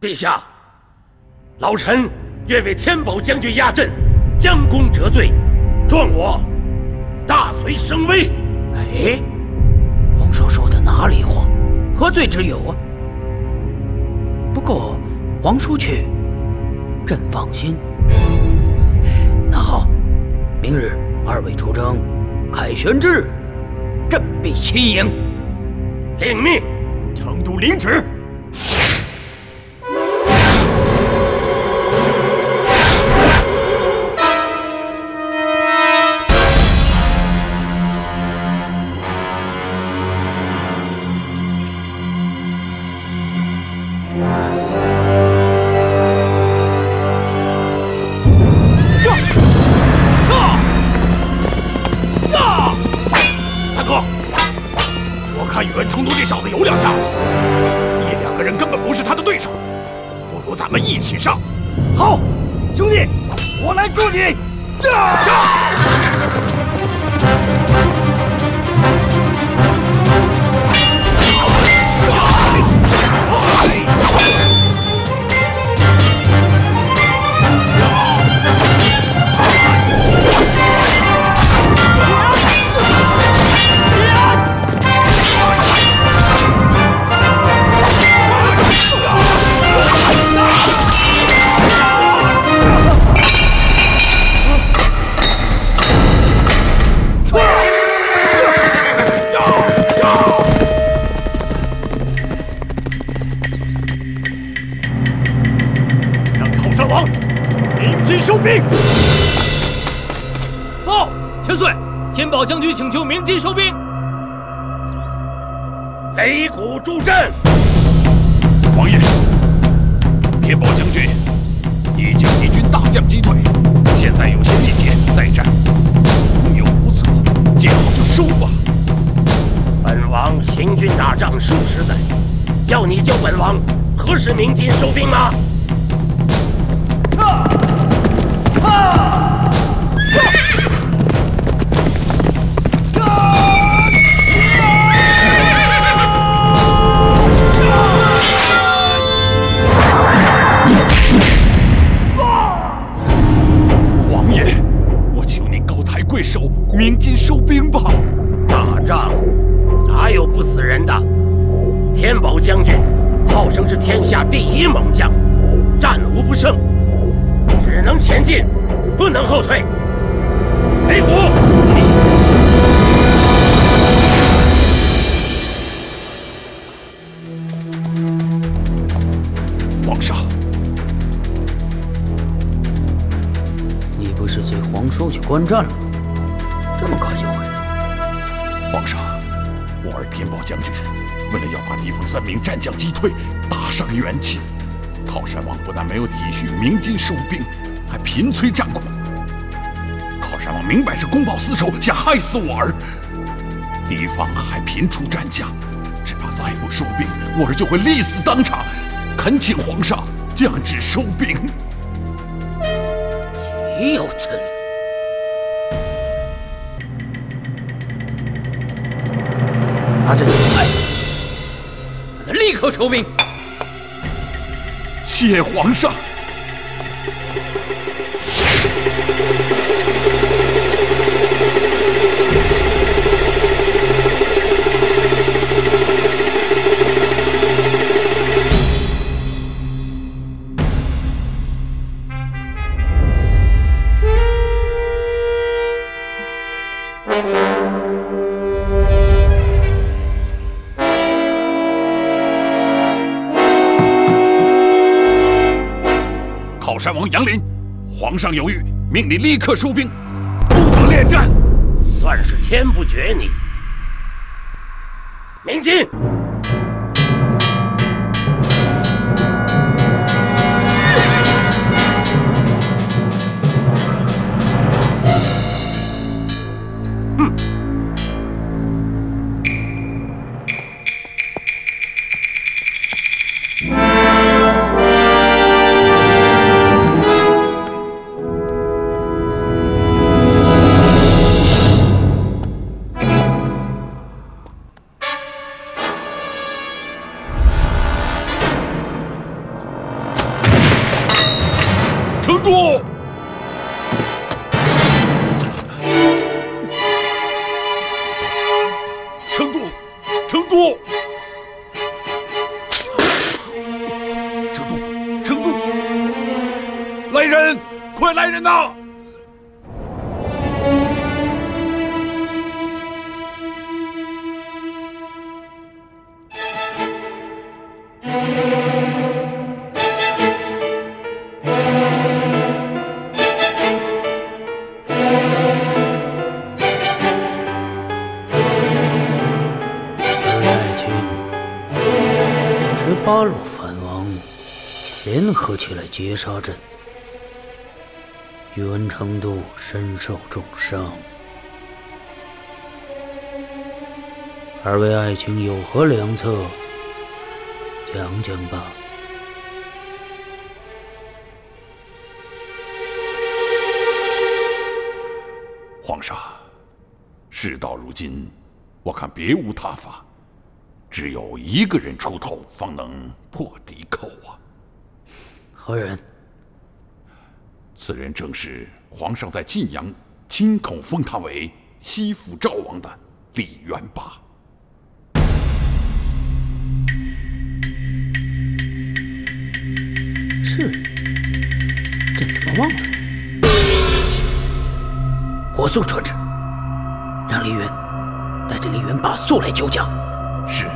陛下，老臣愿为天宝将军压阵，将功折罪，状我大隋声威。哎，皇叔说的哪里话？何罪之有啊？不过皇叔去，朕放心。那好，明日二位出征，凯旋之日，朕必亲迎。领命。成都领旨。一起上！好，兄弟，我来助你！收兵！报，千岁，天宝将军请求鸣金收兵。擂鼓助阵。王爷，天宝将军已经敌军大将击退，现在有些力竭，再战空有无策，见好就收吧。本王行军打仗数十载，要你教本王何时鸣金收兵吗？王爷，我求您高抬贵手，鸣金收兵吧。打仗哪有不死人的？天宝将军号称是天下第一猛将，战无不胜，只能前进，不能后退。擂鼓！皇上，你不是随皇叔去观战了吗？这么快就回来？皇上，我儿天宝将军为了要把地方3名战将击退，大伤元气。靠山王不但没有体恤鸣金收兵，还频催战鼓。靠山王明摆是公报私仇，想害死我儿。敌方还频出战将，只怕再不收兵，我儿就会力死当场。恳请皇上降旨收兵。岂有此理！拿着酒来，让他立刻收兵。谢皇上。靠山王杨林，皇上有谕，命你立刻收兵，不得恋战。算是天不绝你。鸣金！都，成都，成都，成都，成都，来人，快来人呐！8路藩王联合起来截杀朕，宇文成都身受重伤。二位爱卿有何良策？讲讲吧。皇上，事到如今，我看别无他法。只有一个人出头，方能破敌寇啊！何人？此人正是皇上在晋阳亲口封他为西府赵王的李元霸。是，朕怎么忘了？火速传旨，让李渊带着李元霸速来救驾。是。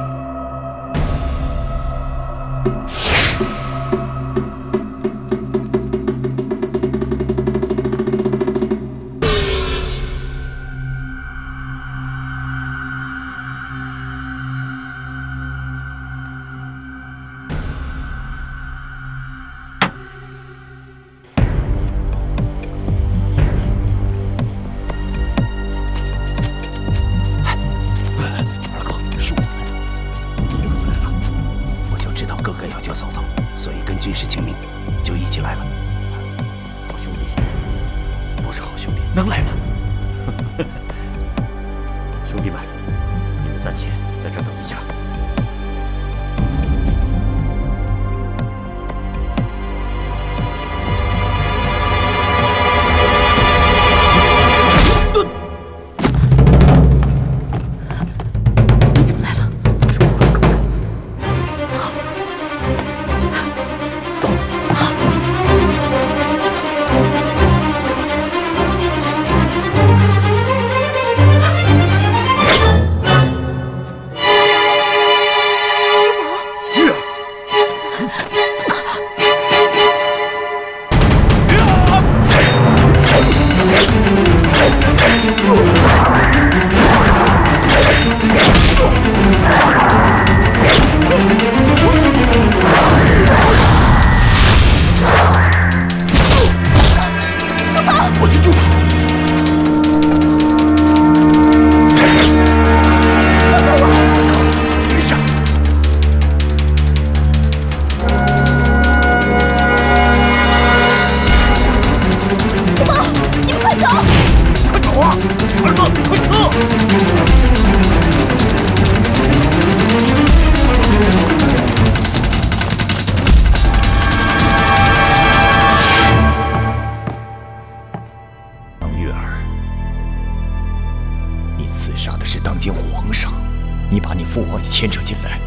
牵扯进来，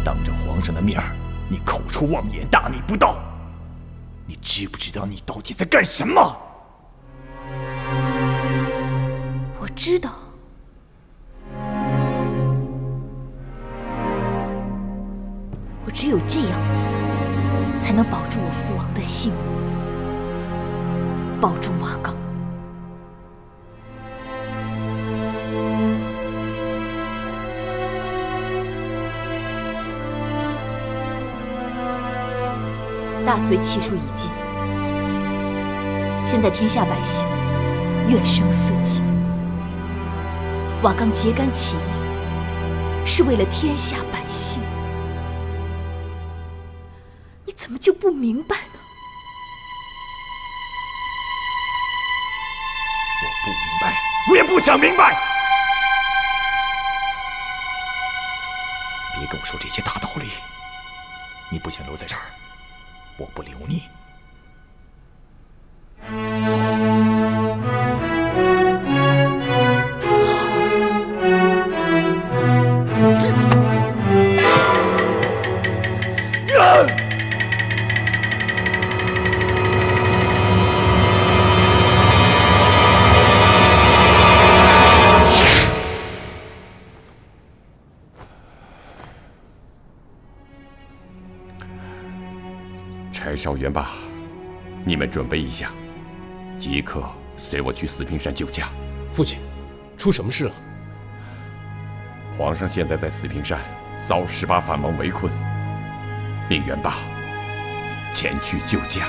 当着皇上的面儿，你口出妄言，大逆不道！你知不知道你到底在干什么？我知道，我只有这样做，才能保住我父王的性命，保住瓦岗。大隋气数已尽，现在天下百姓怨声四起。瓦岗揭竿起义，是为了天下百姓，你怎么就不明白呢？我不明白，我也不想明白。别跟我说这些大道理。你不想留在这儿，我不留你。柴少、元霸，你们准备一下，即刻随我去四平山救驾。父亲，出什么事了？皇上现在在四平山遭18反王围困，命元霸前去救驾。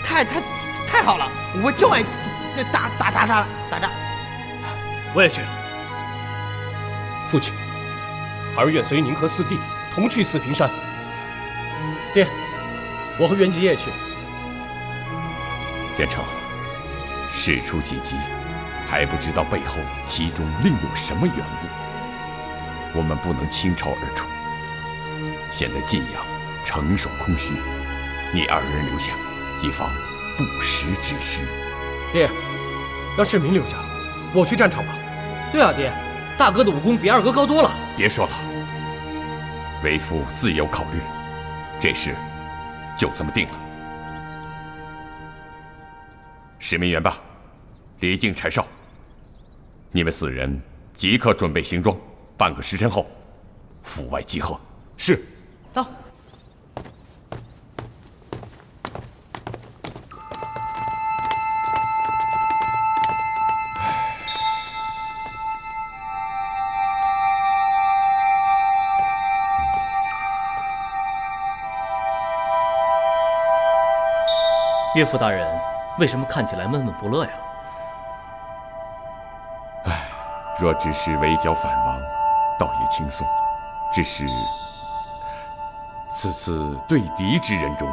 太好了，我就爱打仗。我也去。父亲，孩儿愿随您和四弟同去四平山。爹，我和元吉也去。建成，事出紧急，还不知道背后其中另有什么缘故，我们不能倾巢而出。现在晋阳城守空虚，你2人留下，以防不时之需。爹，让世民留下，我去战场吧。对啊，爹，大哥的武功比二哥高多了。别说了，为父自有考虑，这事就这么定了。史明、元霸、李靖、柴少，你们4人即刻准备行装，半个时辰后府外集合。是。走。岳父大人为什么看起来闷闷不乐呀？若只是围剿反王，倒也轻松。只是此次对敌之人中，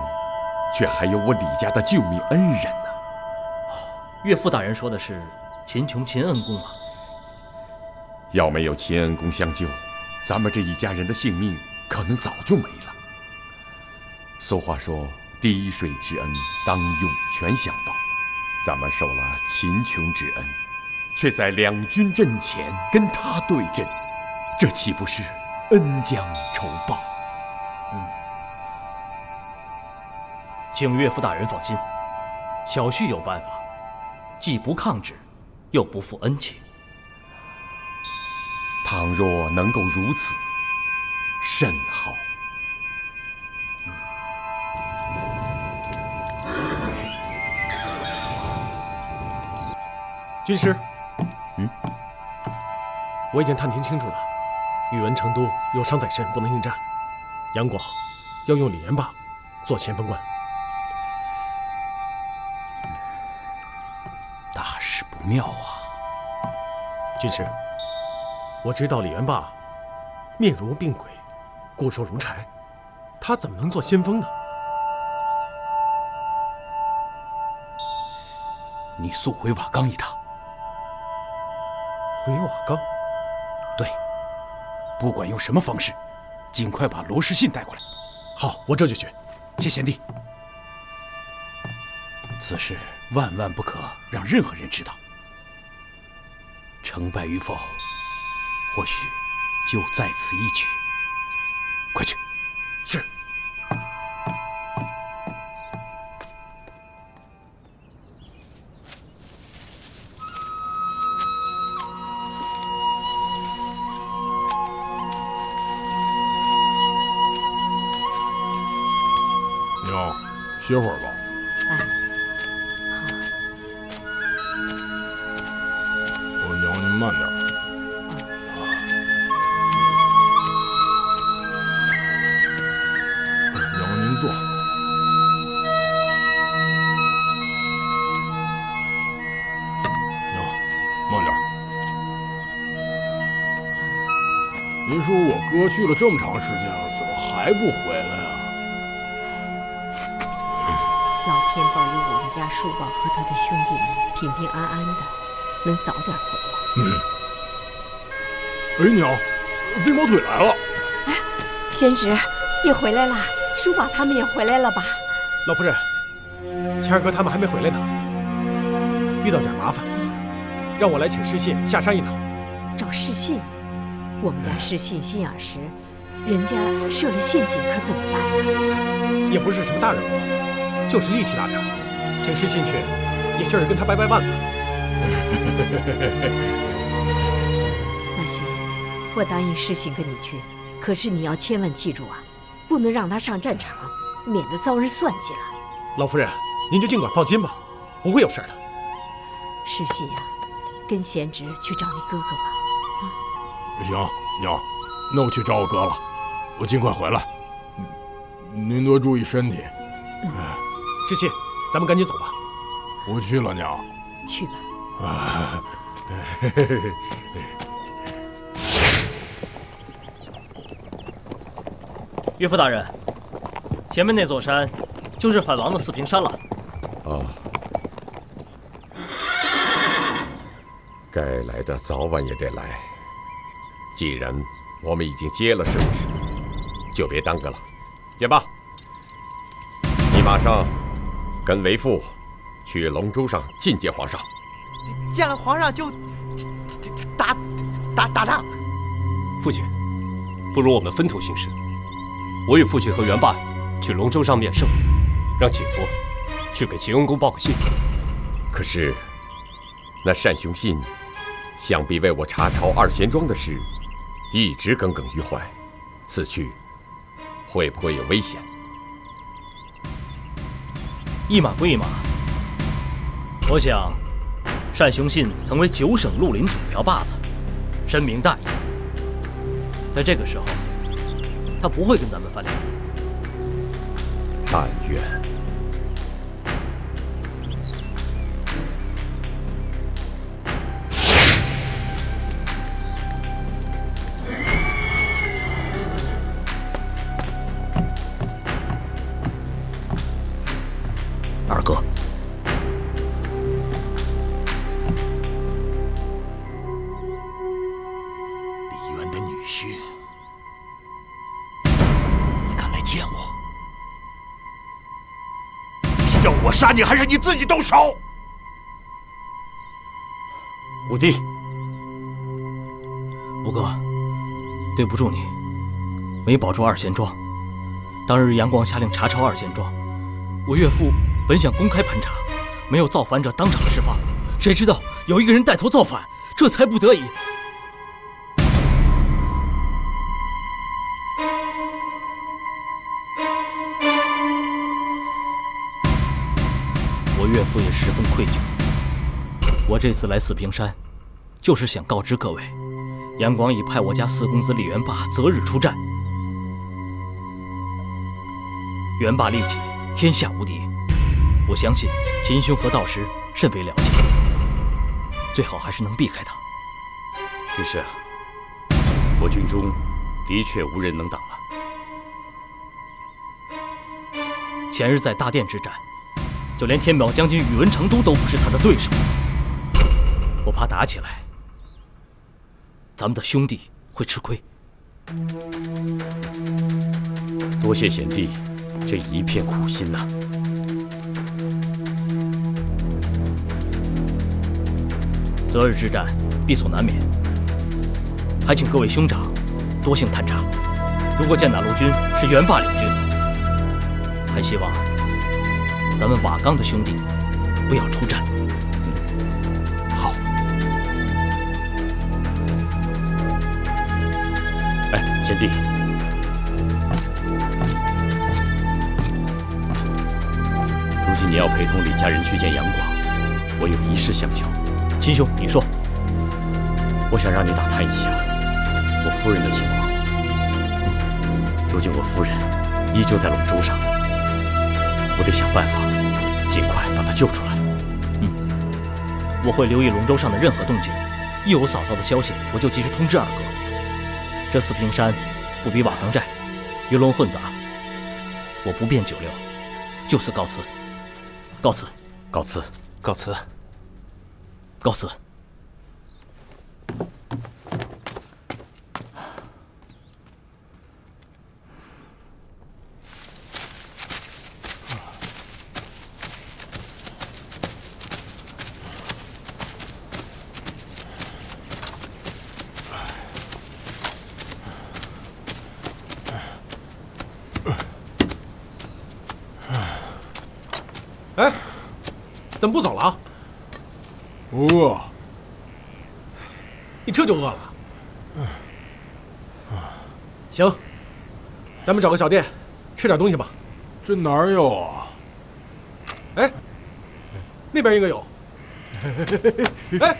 却还有我李家的救命恩人呢。岳父大人说的是秦琼、秦恩公吗？要没有秦恩公相救，咱们这一家人的性命可能早就没了。俗话说，滴水之恩，当涌泉相报。咱们受了秦琼之恩，却在两军阵前跟他对阵，这岂不是恩将仇报？请岳父大人放心，小婿有办法，既不抗旨，又不负恩情。倘若能够如此，甚好。军师，我已经探听清楚了，宇文成都有伤在身，不能应战。杨广要用李元霸做前锋官。大事不妙啊！军师，我知道李元霸面如病鬼，骨瘦如柴，他怎么能做先锋呢？你速回瓦岗一趟。回瓦岗？对，不管用什么方式，尽快把罗士信带过来。好，我这就去。谢贤弟。此事万万不可让任何人知道。成败与否，或许就在此一举。快去。是。娘，歇会儿吧。娘，您慢点。娘，您坐。娘，慢点。您说我哥去了这么长时间了，怎么还不回来呀？老天保佑我们家树宝和他的兄弟们平平安安的，能早点回来。哎，娘，飞毛腿来了。哎，贤侄，你回来了，叔宝他们也回来了吧？老夫人，谦儿哥他们还没回来呢，遇到点麻烦，让我来请失信下山一趟。找失信？我们家失信心眼实，人家设了陷阱，可怎么办呢？也不是什么大人物，就是力气大点，请失信去，也就是跟他掰掰腕子。那行，我答应失信跟你去，可是你要千万记住啊，不能让他上战场。免得遭人算计了。老夫人，您就尽管放心吧，不会有事的。世熙呀，跟贤侄去找你哥哥吧。行，娘，那我去找我哥了，我尽快回来。您多注意身体。世熙，咱们赶紧走吧。我去了，娘。去吧。岳父大人，前面那座山就是反王的四平山了。哦，该来的早晚也得来。既然我们已经接了圣旨，就别耽搁了。元霸，你马上跟为父去龙舟上觐见皇上。见了皇上就打仗。父亲，不如我们分头行事。我与父亲和元霸去龙舟上面圣，让姐夫去给秦恩公报个信。可是，那单雄信想必为我查抄二贤庄的事，一直耿耿于怀。此去会不会有危险？一码归一码。我想，单雄信曾为9省绿林总瓢把子，深明大义。在这个时候，他不会跟咱们翻脸。但愿。二哥，李渊的女婿，你敢来见我？是要我杀你，还是你自己动手？五弟，五哥，对不住你，没保住二贤庄。当日杨广下令查抄二贤庄，我岳父本想公开盘查，没有造反者当场释放，谁知道有一个人带头造反，这才不得已。我岳父也十分愧疚。我这次来四平山，就是想告知各位，杨广已派我家四公子李元霸择日出战。元霸力气天下无敌，我相信秦兄和道师甚为了解，最好还是能避开他。军师，我军中的确无人能挡了。前日在大殿之战，就连天宝将军宇文成都都不是他的对手。我怕打起来，咱们的兄弟会吃亏。多谢贤弟这一片苦心呐。择日之战必所难免，还请各位兄长多行探查。如果见哪路军是元霸领军，还希望咱们瓦岗的兄弟不要出战。好。哎，贤弟，如今你要陪同李家人去见杨广，我有一事相求。秦兄，你说。我想让你打探一下我夫人的情况。如今我夫人依旧在龙舟上，我得想办法尽快把她救出来。我会留意龙舟上的任何动静，一有嫂嫂的消息，我就及时通知二哥。这四平山不比瓦岗寨，鱼龙混杂，我不便久留，就此告辞。告辞，告辞，告辞，告辞。哎，怎么不走了啊？不饿。你这就饿了？行，咱们找个小店吃点东西吧。这哪儿有啊？哎，那边应该有。哎。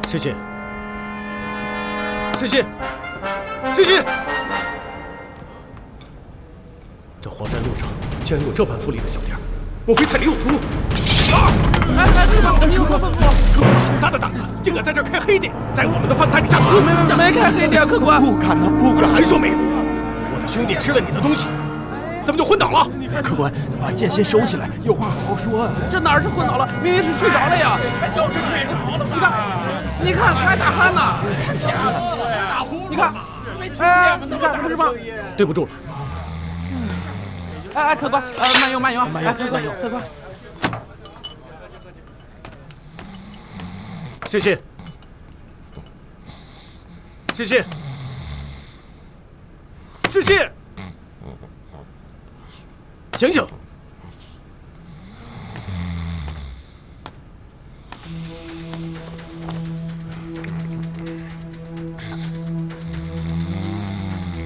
知信，知信，知信！这黄山路上竟然有这般富丽的小店，莫非蔡里有毒？啊！你有何吩咐？客官好大的胆子，竟敢在这儿开黑店，在我们的饭菜里下毒！没开黑店，客官。不敢呐，不敢！还说没有？我的兄弟吃了你的东西，怎么就昏倒了？客官，把剑先收起来，有话好好说。这哪是昏倒了，明明是睡着了呀！就是睡着了。你看，还打鼾呢。你看，哎，你看不是吗？对不住了。哎，客官，慢用，慢用，哎，客官，客官。知信，知信，知信，醒醒！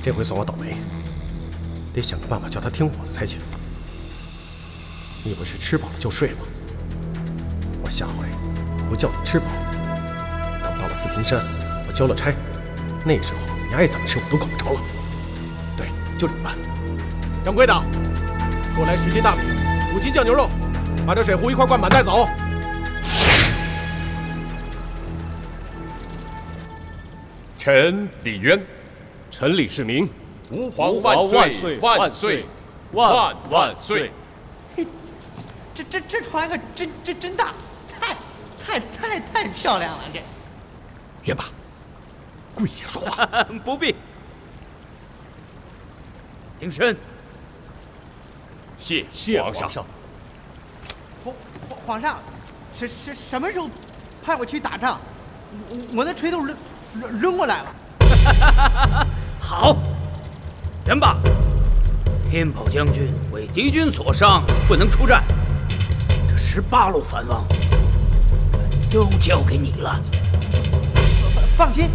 这回算我倒霉，得想个办法叫他听我的才行。你不是吃饱了就睡吗？我下回不叫你吃饱。等到了四平山，我交了差，那时候你爱怎么吃我都管不着了。对，就这么办。掌柜的，给我来10斤大米，5斤酱牛肉，把这水壶1块灌满带走。臣李渊，臣李世民，吾皇万岁万岁万万岁！这船可真大，太漂亮了！这元霸，跪下说话。不必。平身。谢皇上。皇上，什么时候派我去打仗？我那锤头扔过来了。好，元霸，天宝将军为敌军所伤，不能出战。这18路藩王都交给你了。放心，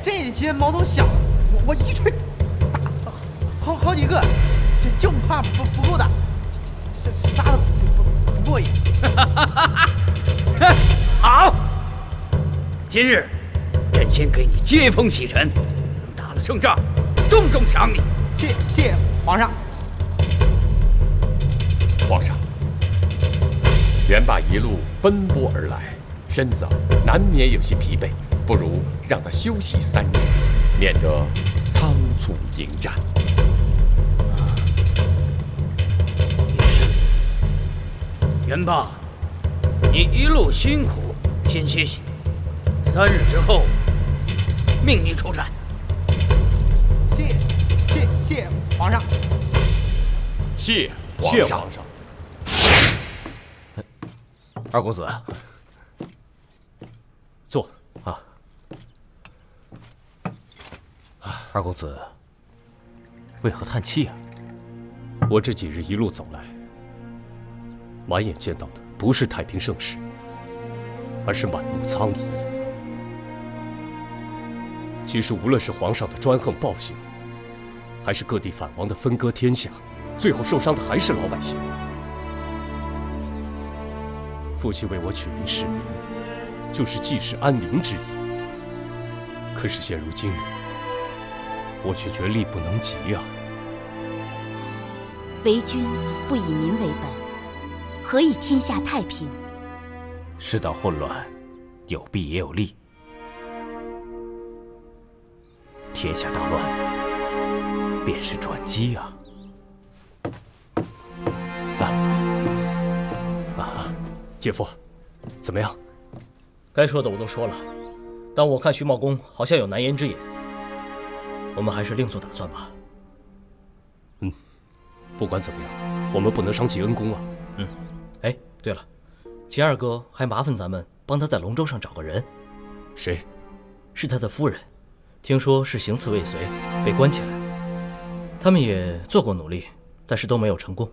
这些毛头小子，我一锤打好几个，就怕不够打，杀的不过瘾。好，今日朕先给你接风洗尘，打了胜仗，重重赏你。谢皇上。皇上，元霸一路奔波而来，身子难免有些疲惫，不如让他休息3日，免得仓促迎战。也是，元霸，你一路辛苦，先歇息，3日之后命你出战。谢皇上。谢皇上。二公子，坐啊。二公子，为何叹气啊？我这几日一路走来，满眼见到的不是太平盛世，而是满目苍夷。其实无论是皇上的专横暴行，还是各地藩王的分割天下，最后受伤的还是老百姓。父亲为我取名世民，就是济世安宁之意。可是现如今，我却觉力不能及啊！为君不以民为本，何以天下太平？世道混乱，有弊也有利。天下大乱，便是转机啊！姐夫，怎么样？该说的我都说了，但我看徐茂公好像有难言之隐，我们还是另做打算吧。不管怎么样，我们不能伤及恩公啊。嗯，哎，对了，秦二哥还麻烦咱们帮他在龙舟上找个人。谁？是他的夫人，听说是行刺未遂，被关起来。他们也做过努力，但是都没有成功。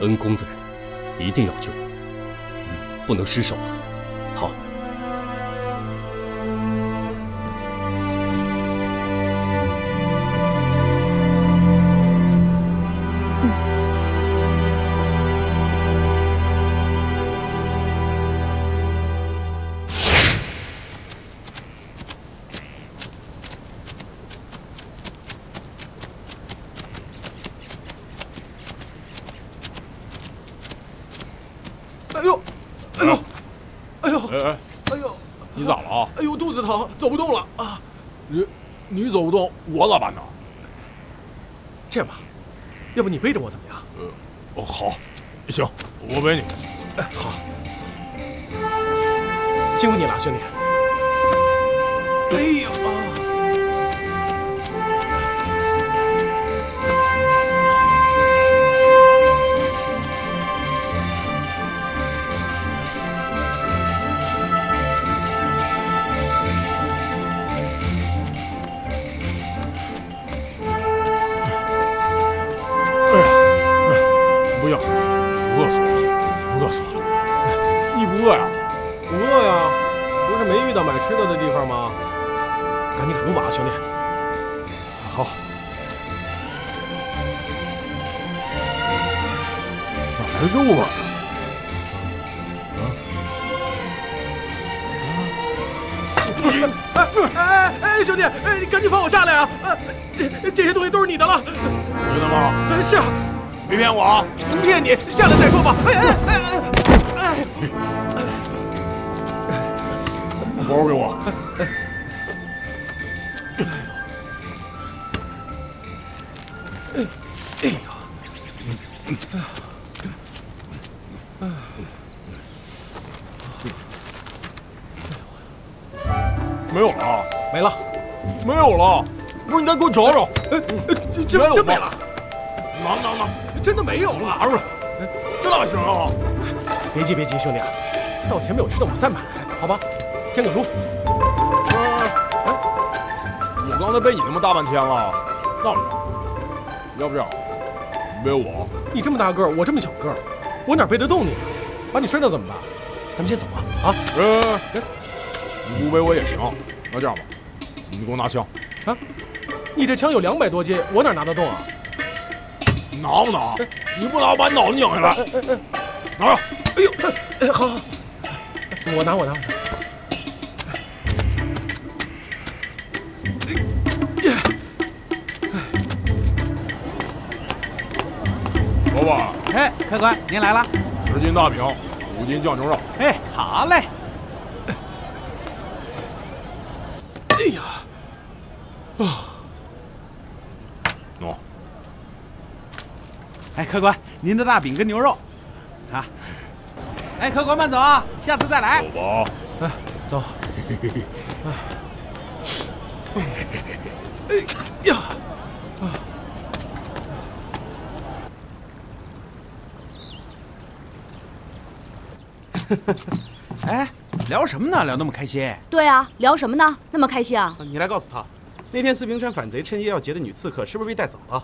恩公的人一定要救，不能失手啊！好。你咋了啊？哎呦，肚子疼，走不动了啊！你走不动，我咋办呢？这样吧，要不你背着我怎么样？好，行，我背你。哎，好，辛苦你了，兄弟。哎呦啊！饿呀？不饿呀？不是没遇到买吃的的地方吗？赶紧赶路吧，兄弟。好。哪来肉味啊？哎，兄弟，哎，你赶紧放我下来啊！这些东西都是你的了。你的吗？是啊。别骗我啊！不骗你，下来再说吧。包给我。哎呦！没有了，没了，没有了！不是，你再给我找找。真没了！拿！真的没有了！拿出来！这哪行啊？别急，兄弟，到前面有吃的我们再买，好吧？先赶路。我刚才背你那么大半天了，那不行，要不要背我？你这么大个儿，我这么小个儿，我哪背得动你？把你摔着怎么办？咱们先走吧，啊？你不背我也行。那这样吧，你给我拿枪。啊？你这枪有200多斤，我哪拿得动啊？拿不拿？你不拿，我把你脑子拧下来。拿着。哎呦，好，我拿。老板，哎，客官您来了。10斤大饼，5斤酱牛肉。哎，好嘞。哎呀，喏。哎，客官，您的大饼跟牛肉，啊。哎，客官慢走啊，下次再来。走吧。哎，走。哎呀！哎，聊什么呢？聊那么开心？对啊，聊什么呢？那么开心啊！你来告诉他，那天四平山反贼趁夜要劫的女刺客是不是被带走了？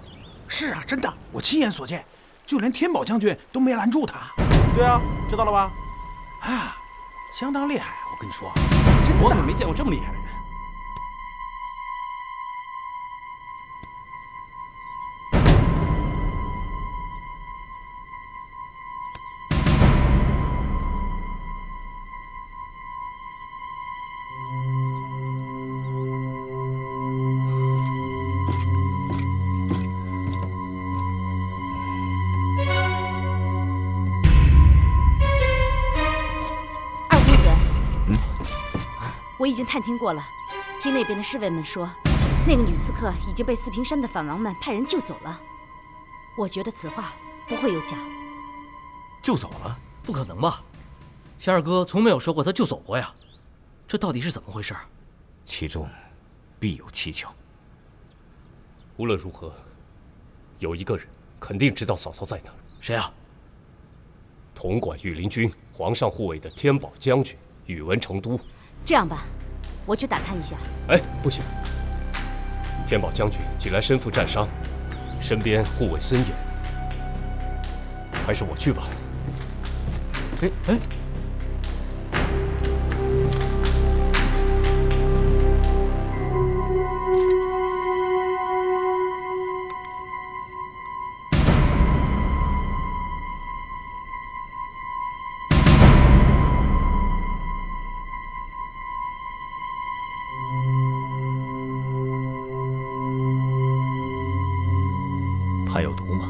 是啊，真的，我亲眼所见，就连天宝将军都没拦住他。对啊，知道了吧？啊，相当厉害，我跟你说，真的，我可没见过这么厉害的人。我已经探听过了，听那边的侍卫们说，那个女刺客已经被四平山的反王们派人救走了。我觉得此话不会有假。救走了？不可能吧？钱二哥从没有说过他救走过呀，这到底是怎么回事？其中必有蹊跷。无论如何，有一个人肯定知道嫂嫂在哪儿。谁啊？统管御林军、皇上护卫的天宝将军宇文成都。这样吧，我去打探一下。哎，不行！天宝将军近来身负战伤，身边护卫森严，还是我去吧。哎。怕有毒吗？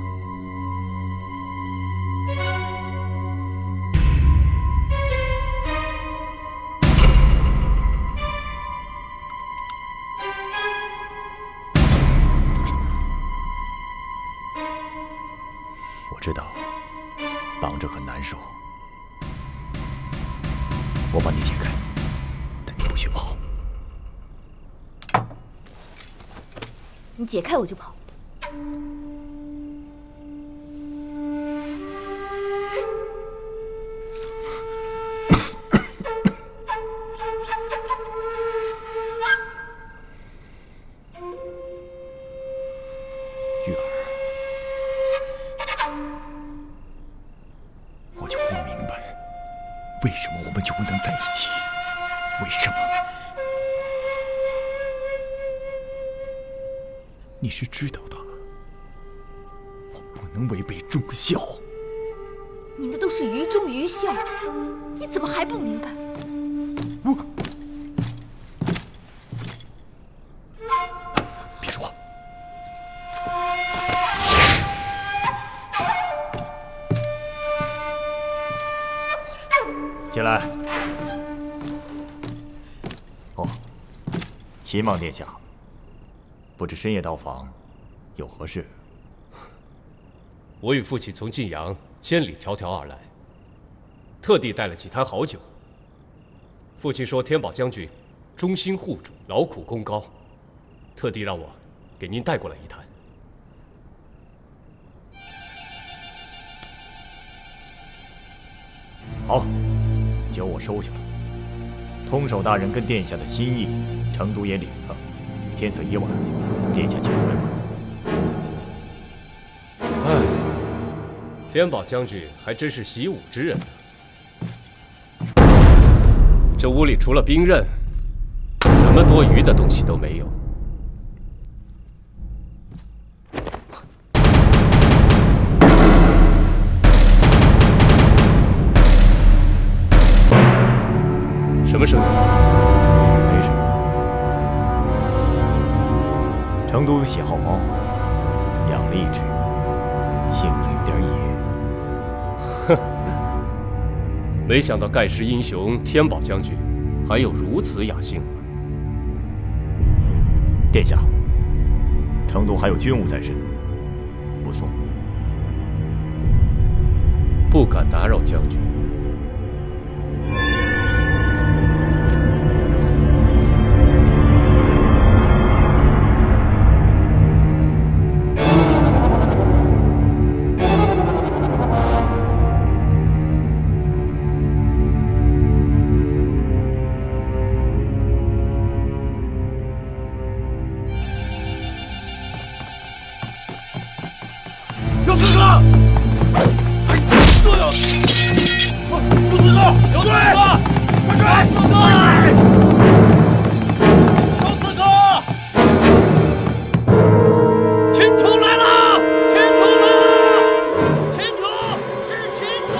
我知道绑着很难受，我帮你解开，但你不许跑。你解开我就跑。玉儿，我就不明白，为什么我们就不能在一起？为什么？你是知道的，我不能违背忠孝。你那都是愚忠愚孝，你怎么还不明白？别说话。进来。哦，启望殿下，不知深夜到访有何事？我与父亲从晋阳千里迢迢而来，特地带了几坛好酒。父亲说天宝将军忠心护主，劳苦功高，特地让我给您带过来一坛。好，酒我收下了。通守大人跟殿下的心意，成都也领了。天色已晚，殿下请回吧。唉，天宝将军还真是习武之人呢。这屋里除了兵刃，什么多余的东西都没有。什么声音？没什么。成都有喜好猫，养了一只，性子有点野。哼，没想到盖世英雄天宝将军还有如此雅兴。殿下，成都还有军务在身，不送。不敢打扰将军。有刺客！都有！有刺客！有刺客！快追！刺客！有刺客！秦琼来了！秦琼来了！秦琼是秦琼！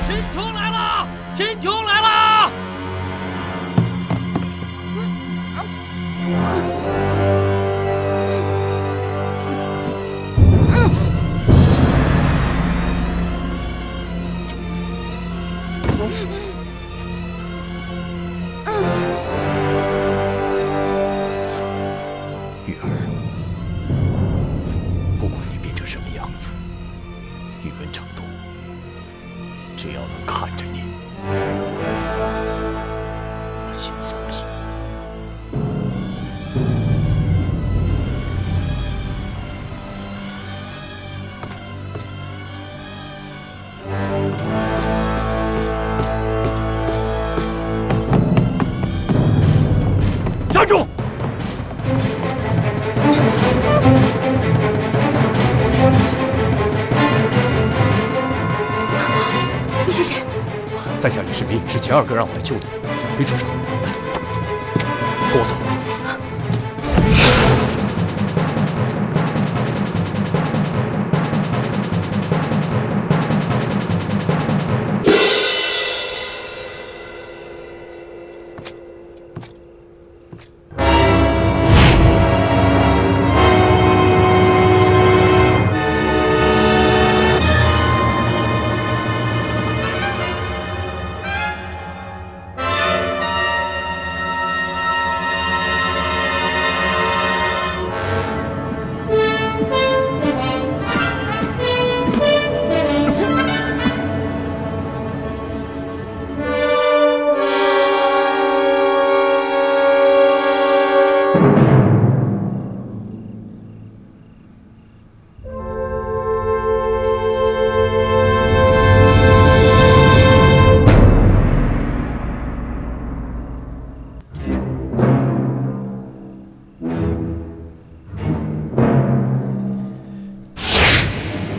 秦琼来了！秦琼来了！在下李世民是钱二哥让我来救你的，别出声，跟我走。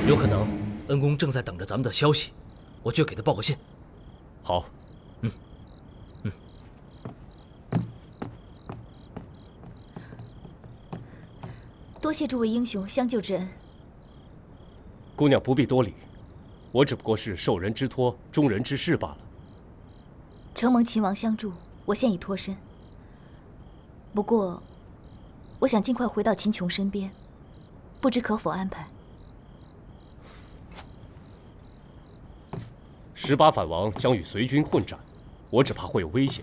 有可能恩公正在等着咱们的消息，我去给他报个信。好。多谢诸位英雄相救之恩。姑娘不必多礼，我只不过是受人之托，忠人之事罢了。承蒙秦王相助，我现已脱身。不过，我想尽快回到秦琼身边，不知可否安排？18反王将与随军混战，我只怕会有危险。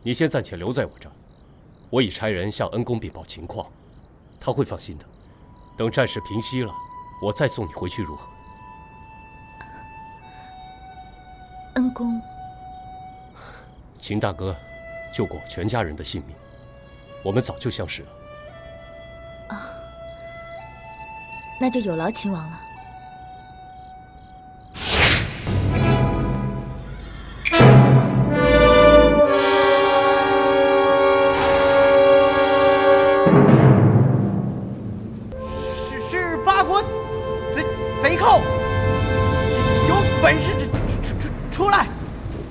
你先暂且留在我这儿，我已差人向恩公禀报情况，他会放心的。等战事平息了，我再送你回去，如何？恩公，秦大哥救过全家人的性命，我们早就相识了。啊，那就有劳秦王了。18国贼寇，有本事出来，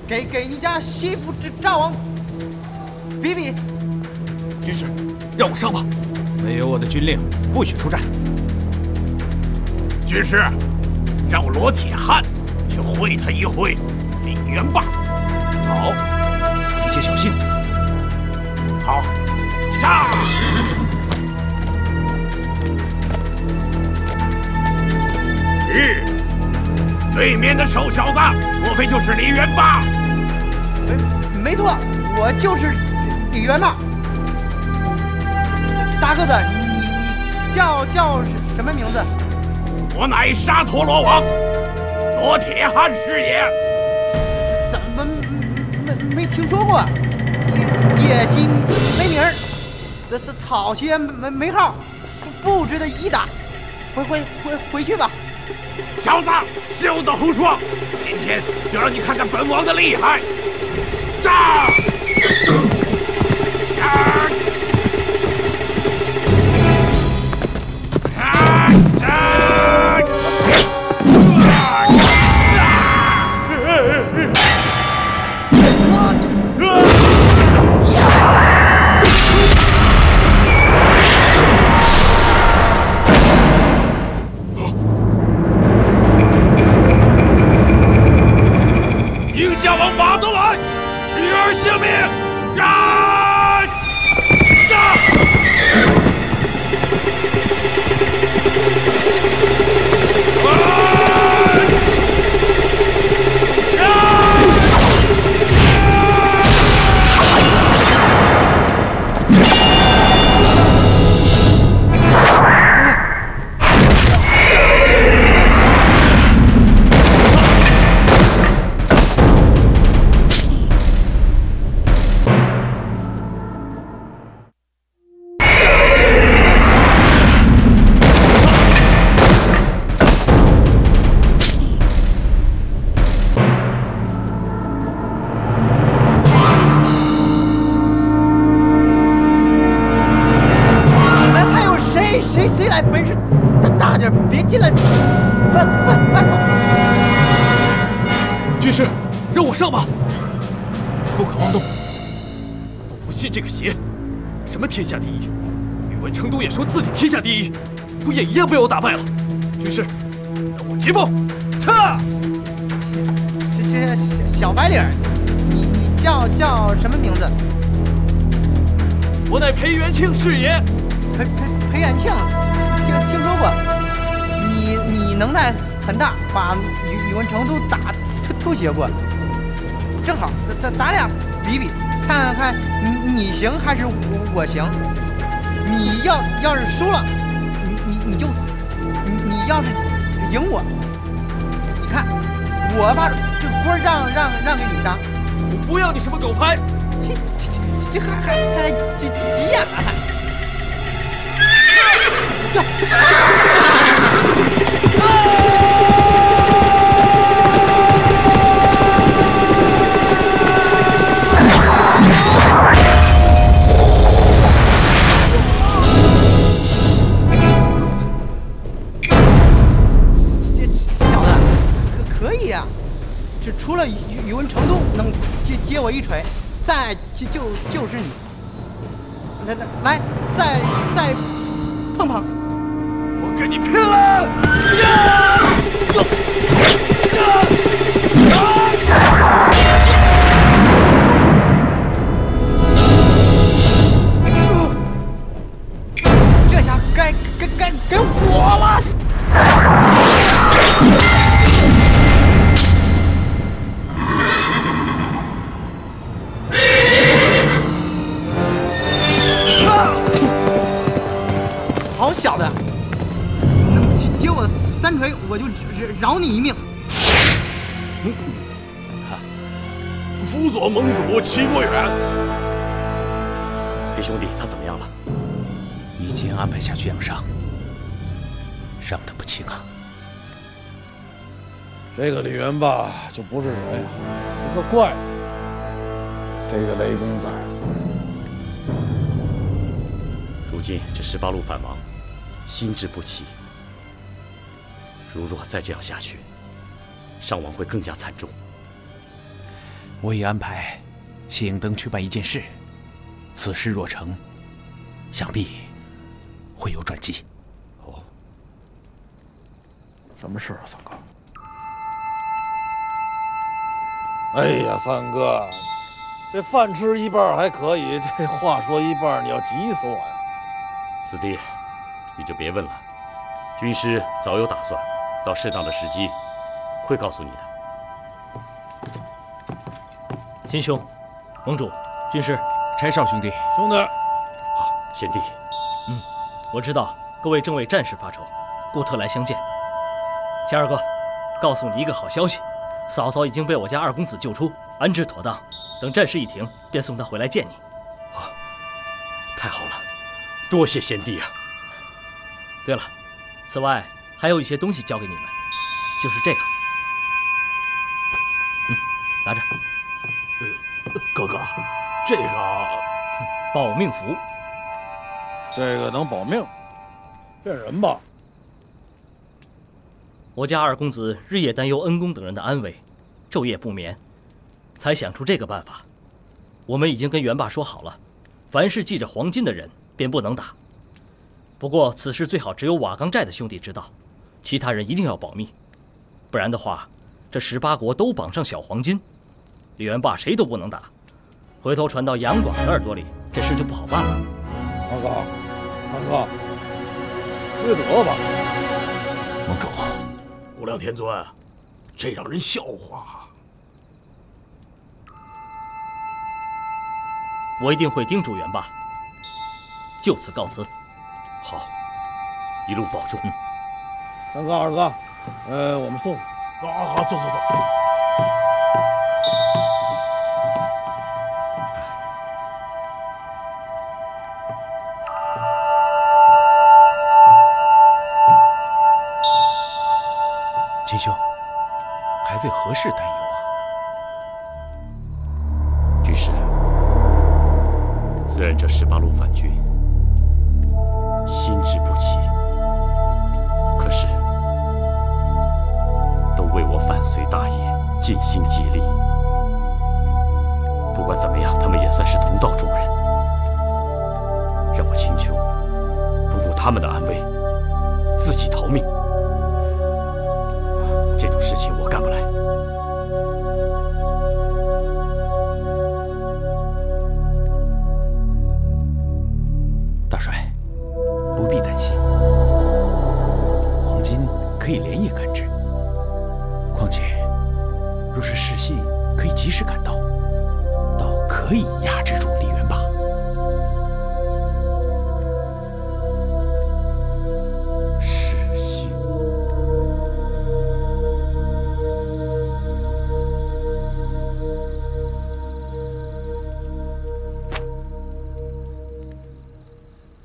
给你家媳妇赵王比比。军师，让我上吧。没有我的军令，不许出战。军师，让罗铁汉去会他一会李元霸。好，一切小心。好，炸！对面的瘦小子，莫非就是李元霸？没错，我就是李元霸。大个子，你叫什么名字？我乃沙陀罗王，罗铁汉是也。怎么没听说过？野鸡没名儿，这草鞋没号，不值得一打。回去吧。小子，休得胡说！今天就让你看看本王的厉害！炸！下王马德来，取而性命！战！谁来本事大点，别进来犯口。军师，让我上吧！不可妄动！我不信这个邪！什么天下第一？宇文成都也说自己天下第一，不也一样被我打败了？军师，等我捷报！撤！小白领，你叫什么名字？我乃裴元庆是也。裴元庆，听说过。你能耐很大，把宇文成都打吐血过。正好，咱俩比比，看看你行还是我行。你要是输了，你就死；你要是赢我，你看我把这官让给你当。我不要你什么狗牌！这还急眼了还。这小子可以呀，这除了宇文成都能接我一锤，再就是你。来，再碰碰。我跟你拼了！这下该我了！好小子，能接我3锤，我就饶你一命。辅佐盟主齐国远。裴兄弟，他怎么样了？已经安排下去养伤，伤得不轻啊。这个李元霸就不是人呀，是个怪物。这个雷公崽子，如今这18路反王，心智不齐。如若再这样下去，伤亡会更加惨重。我已安排谢应登去办一件事，此事若成，想必会有转机。哦，什么事啊，三哥？哎呀，三哥，这饭吃一半还可以，这话说一半，你要急死我呀！四弟，你就别问了，军师早有打算，到适当的时机会告诉你的。秦兄，盟主，军师，柴少兄弟，兄弟，好，贤弟。我知道各位正为战事发愁，故特来相见。钱二哥，告诉你一个好消息，嫂嫂已经被我家二公子救出，安置妥当，等战事一停，便送她回来见你。啊，太好了，多谢贤弟啊！对了，此外还有一些东西交给你们，就是这个。拿着。哥哥，这个保命符，这个能保命？骗人吧？我家二公子日夜担忧恩公等人的安危，昼夜不眠，才想出这个办法。我们已经跟元霸说好了，凡是记着黄金的人便不能打。不过此事最好只有瓦岗寨的兄弟知道，其他人一定要保密，不然的话，这18国都绑上小黄金，李元霸谁都不能打。回头传到杨广的耳朵里，这事就不好办了。二哥，略得吧。盟主，无量天尊，这让人笑话。我一定会叮嘱元霸。就此告辞。好，一路保重。三哥、二哥，我们送。好，走。秦兄，还为何事担忧啊？军师，虽然这18路反军心智不齐，可是都为我反隋大业尽心竭力。不管怎么样，他们也算是同道中人。让我秦琼不顾他们的安危，自己逃命，这种事情我干不来。大帅，不必担心，黄金可以连夜赶制。况且，若是世信可以及时赶到，倒可以压制住李元霸。世信，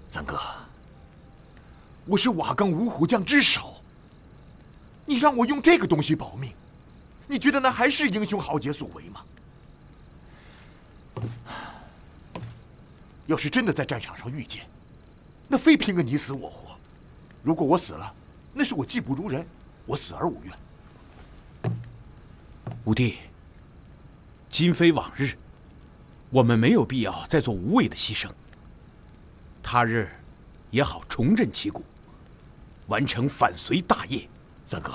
三哥，我是瓦岗五虎将之首，你让我用这个东西保命，你觉得那还是英雄豪杰所为吗？要是真的在战场上遇见，那非拼个你死我活。如果我死了，那是我技不如人，我死而无怨。五弟，今非往日，我们没有必要再做无谓的牺牲。他日也好重振旗鼓，完成反隋大业。三哥，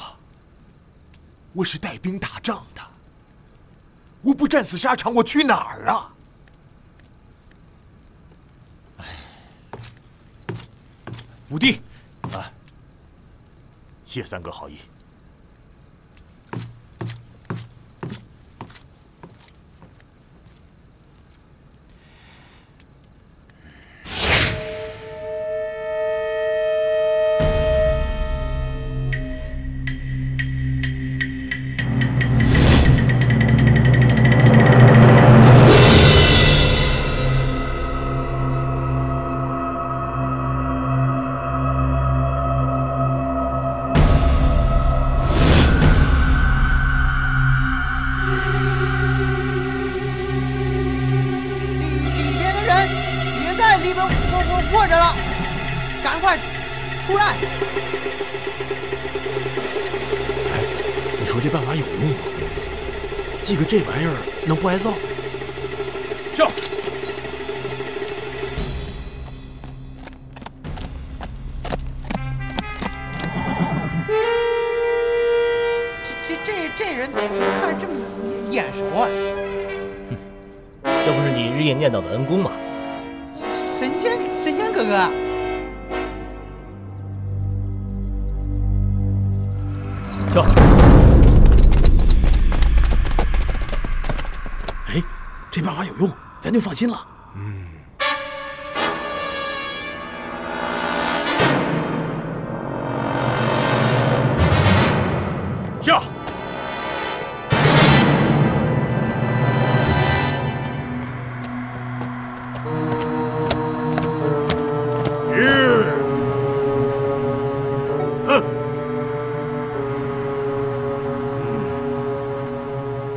我是带兵打仗的，我不战死沙场，我去哪儿啊？五弟，啊，谢三哥好意。卧着了，赶快出来！哎，你说这办法有用吗？系个这玩意儿能不挨揍？叫！这人看着这么眼熟啊！哼，这不是你日夜念叨的恩公吗？神仙哥哥，叫！哎，这办法有用，咱就放心了。叫！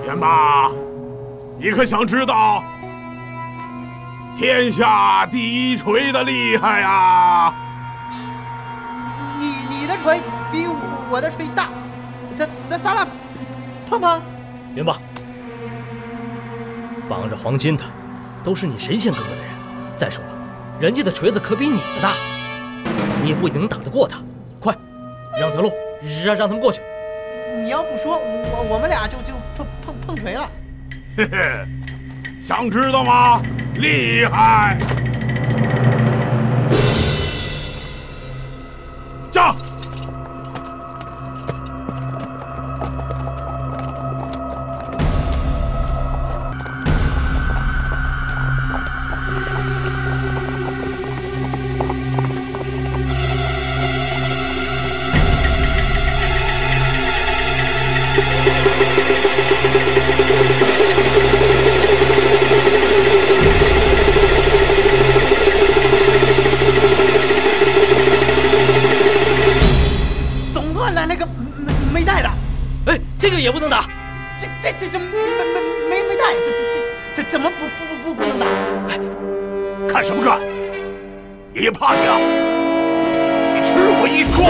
元霸，你可想知道天下第一锤的厉害呀？你的锤比我的锤大，咱俩碰碰。元霸，绑着黄金的都是你神仙哥哥的人。再说了，人家的锤子可比你的大，你也不一定能打得过他。快，让条路，让他们过去。你要不说，我们俩就碰锤了。嘿嘿，想知道吗？厉害！将！总算来了个没带的。哎，这个也不能打。这没带，这怎么不能打？哎，看什么看？爷爷怕你啊！你吃我一说。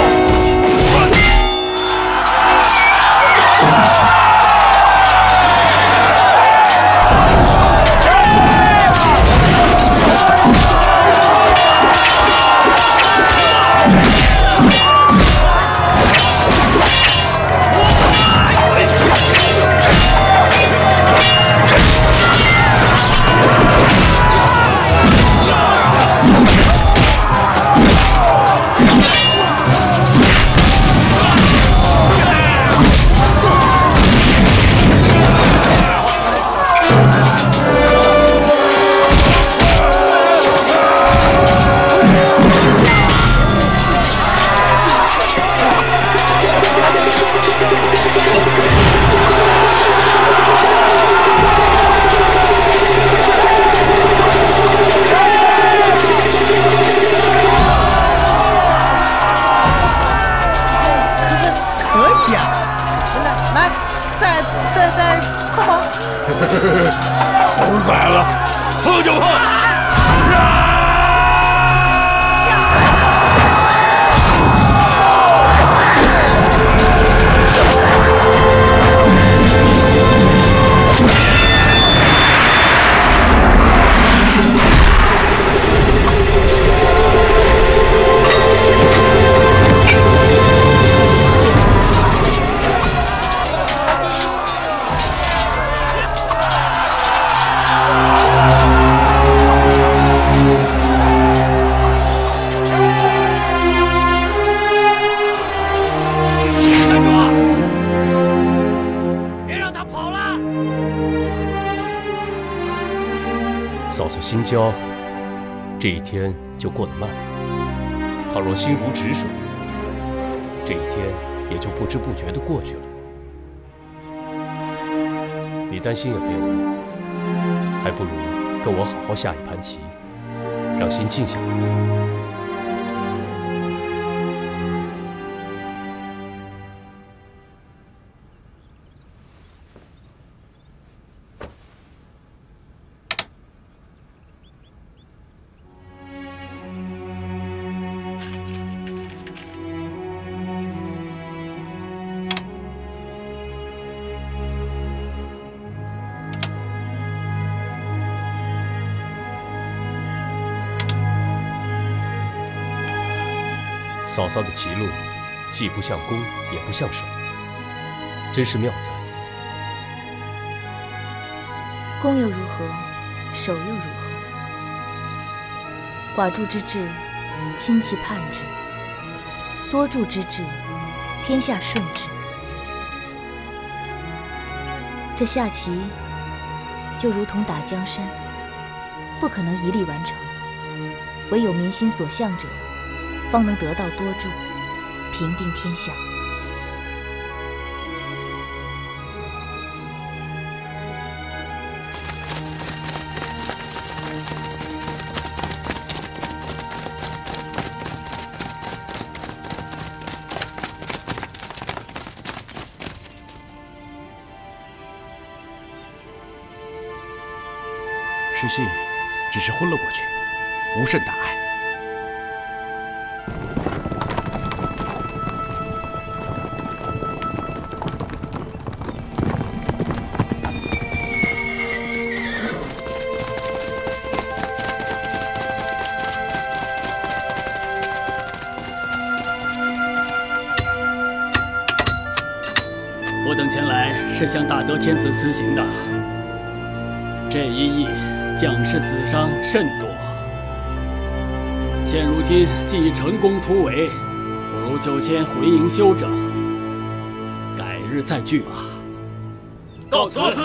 碰就碰！嫂嫂心焦，这一天就过得慢；倘若心如止水，这一天也就不知不觉地过去了。你担心也没有用，还不如跟我好好下一盘棋，让心静下来。嫂嫂的棋路，既不像攻，也不像守，真是妙哉。攻又如何，守又如何？寡助之志，亲戚盼之；多助之志，天下顺之。这下棋就如同打江山，不可能一力完成，唯有民心所向者，方能得到多助，平定天下。失信只是昏了过去，无甚大碍。我等前来是向大德天子辞行的。这一役，将士死伤甚多。现如今既已成功突围，不如就先回营休整，改日再聚吧。告辞，告辞，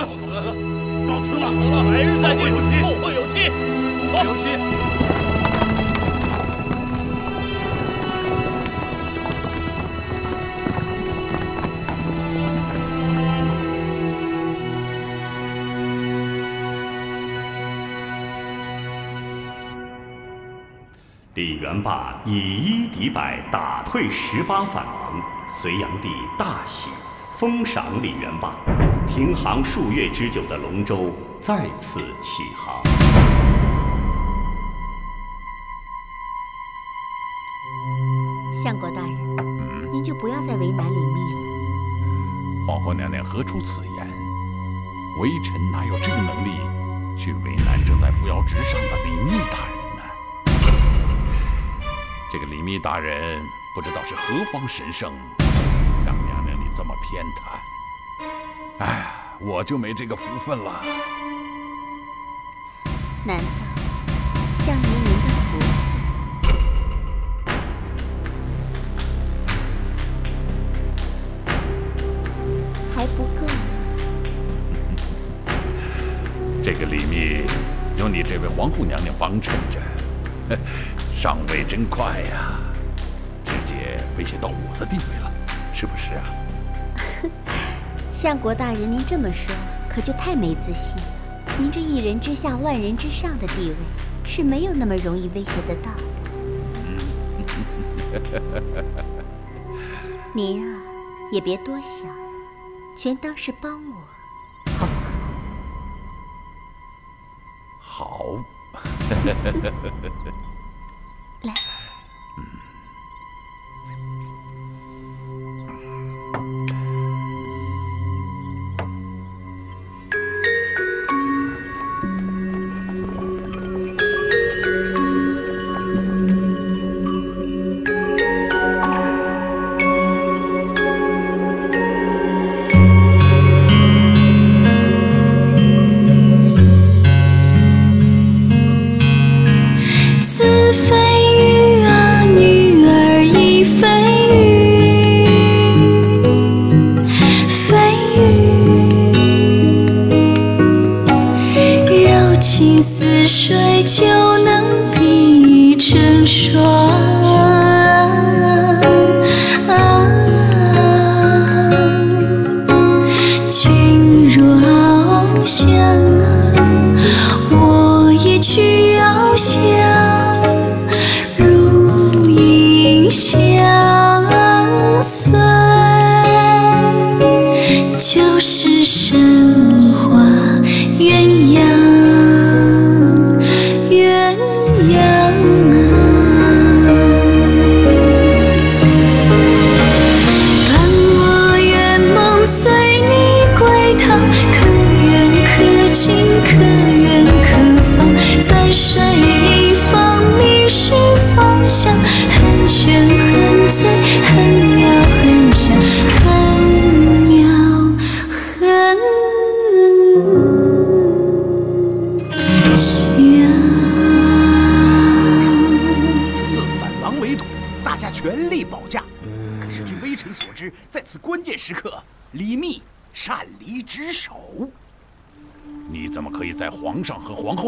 告辞了，改日再聚，后会有期，好，有期。李元霸以1敌百，打退18反王，隋炀帝大喜，封赏李元霸。停航数月之久的龙舟再次起航。相国大人，您就不要再为难李密了。皇后娘娘何出此言？微臣哪有这个能力去为难正在扶摇直上的李密大人？这个李密大人不知道是何方神圣，让娘娘你这么偏袒。哎，我就没这个福分了。难道相爷您的福还不够吗？这个李密有你这位皇后娘娘帮衬着，上位真快呀，直接威胁到我的地位了，是不是啊？相国大人，您这么说可就太没自信了。您这一人之下万人之上的地位是没有那么容易威胁得到的。您啊，也别多想，全当是帮我，好不好。来。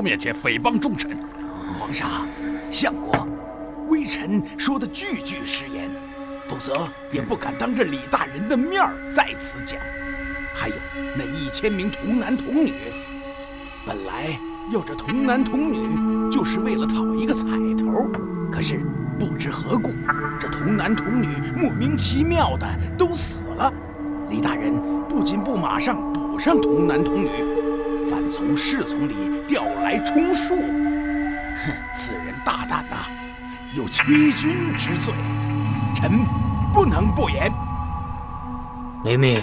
面前诽谤重臣，皇上，相国，微臣说的句句实言，否则也不敢当着李大人的面在此讲。还有那1000名童男童女，本来要这童男童女就是为了讨一个彩头，可是不知何故，这童男童女莫名其妙的都死了。李大人不仅不马上补上童男童女，反从侍从里调来充数。哼，此人大胆呐，有欺君之罪，臣不能不言。雷密，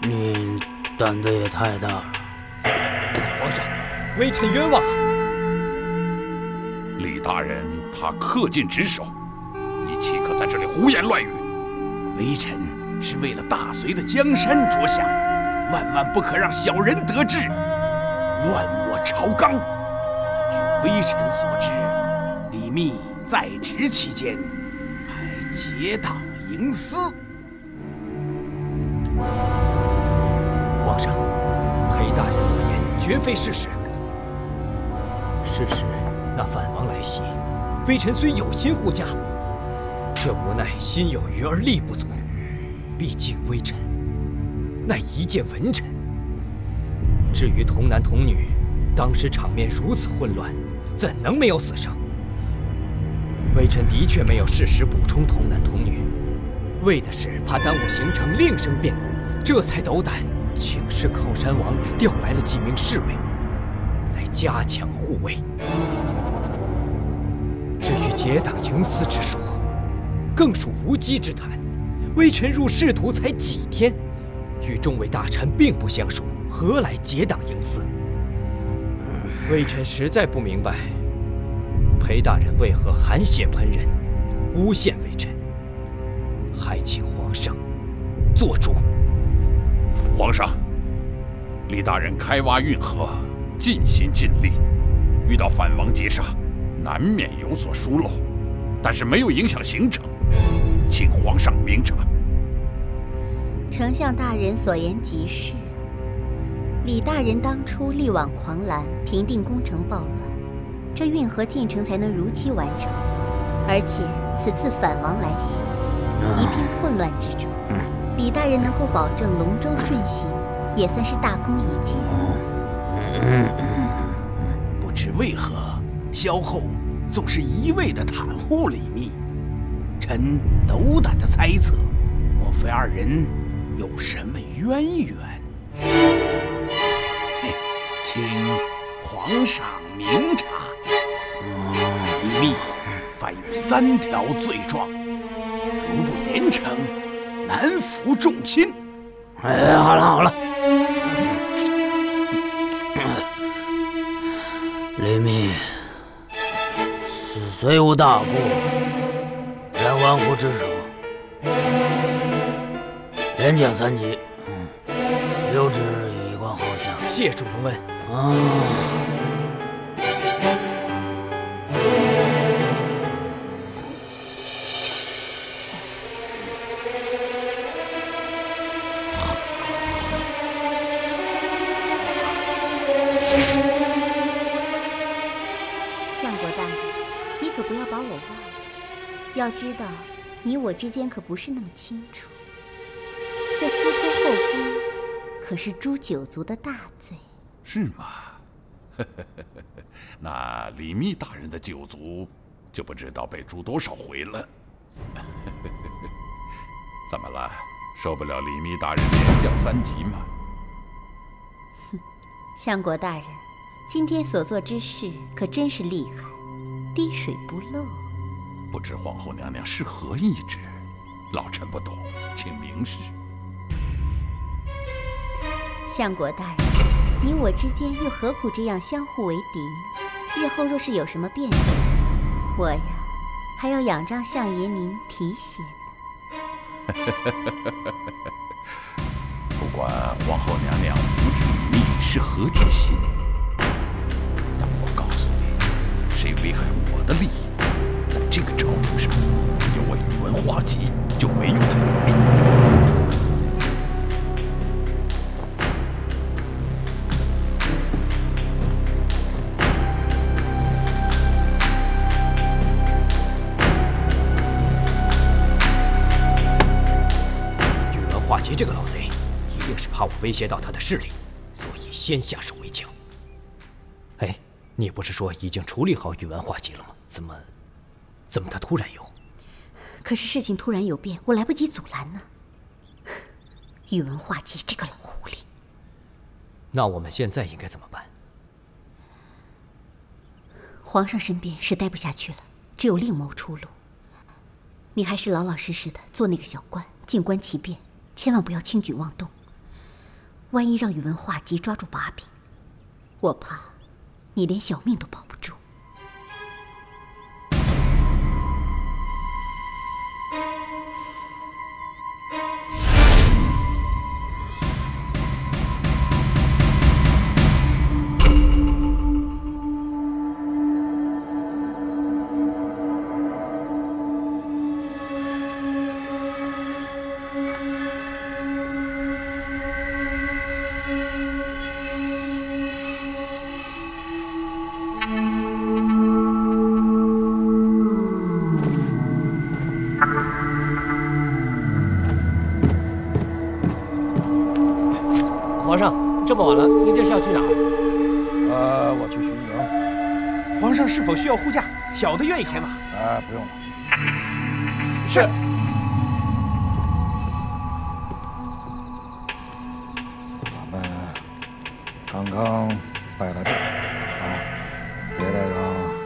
你胆子也太大了。皇上，微臣冤枉。李大人他恪尽职守，你岂可在这里胡言乱语？微臣是为了大隋的江山着想，万万不可让小人得志，乱我朝纲。据微臣所知，李密在职期间还结党营私。皇上，裴大人所言绝非事实。事实，那反王来袭，微臣虽有心护驾，这无奈心有余而力不足。毕竟微臣乃一介文臣。至于童男童女，当时场面如此混乱，怎能没有死伤？微臣的确没有适时补充童男童女，为的是怕耽误行程，另生变故，这才斗胆请示靠山王调来了几名侍卫，来加强护卫。至于结党营私之说，更属无稽之谈。微臣入仕途才几天，与众位大臣并不相熟，何来结党营私？微臣实在不明白，裴大人为何含血喷人，诬陷微臣，还请皇上做主。皇上，李大人开挖运河，尽心尽力，遇到反王劫杀，难免有所疏漏，但是没有影响行程，请皇上明察。丞相大人所言极是。李大人当初力挽狂澜，平定宫城暴乱，这运河进程才能如期完成。而且此次反王来袭，一片混乱之中，李大人能够保证龙舟顺行，也算是大功一件。不知为何，萧后总是一味地袒护李密。臣斗胆地猜测，莫非二人有什么渊源？请皇皇上明察。李密犯有3条罪状，如不严惩，难服众心。哎，好了好了，李密虽无大过，然玩忽职守，连降3级，留职以观后相。谢主隆恩。相国大人，你可不要把我忘了。要知道，你我之间可不是那么清楚。这私通后宫，可是诛9族的大罪。是吗？那李密大人的9族，就不知道被诛多少回了。怎么了？受不了李密大人连降3级吗？相国大人，今天所做之事可真是厉害，滴水不漏。不知皇后娘娘是何意志？老臣不懂，请明示。相国大人，你我之间又何苦这样相互为敌呢？日后若是有什么变动，我呀还要仰仗相爷您提携呢。不管皇后娘娘扶植李密是何居心，但我告诉你，谁危害我的利益，在这个朝廷上，有我宇文化及就没有他李密。华杰这个老贼，一定是怕我威胁到他的势力，所以先下手为强。哎，你不是说已经处理好宇文化及了吗？怎么他突然又……可是事情突然有变，我来不及阻拦呢。宇文化及这个老狐狸。那我们现在应该怎么办？皇上身边是待不下去了，只有另谋出路。你还是老老实实的做那个小官，静观其变。千万不要轻举妄动，万一让宇文化及抓住把柄，我怕你连小命都保不住。皇上，这么晚了，您这是要去哪儿？我去巡营。皇上是否需要护驾？小的愿意前往。不用了。是。咱们刚刚败了阵别再让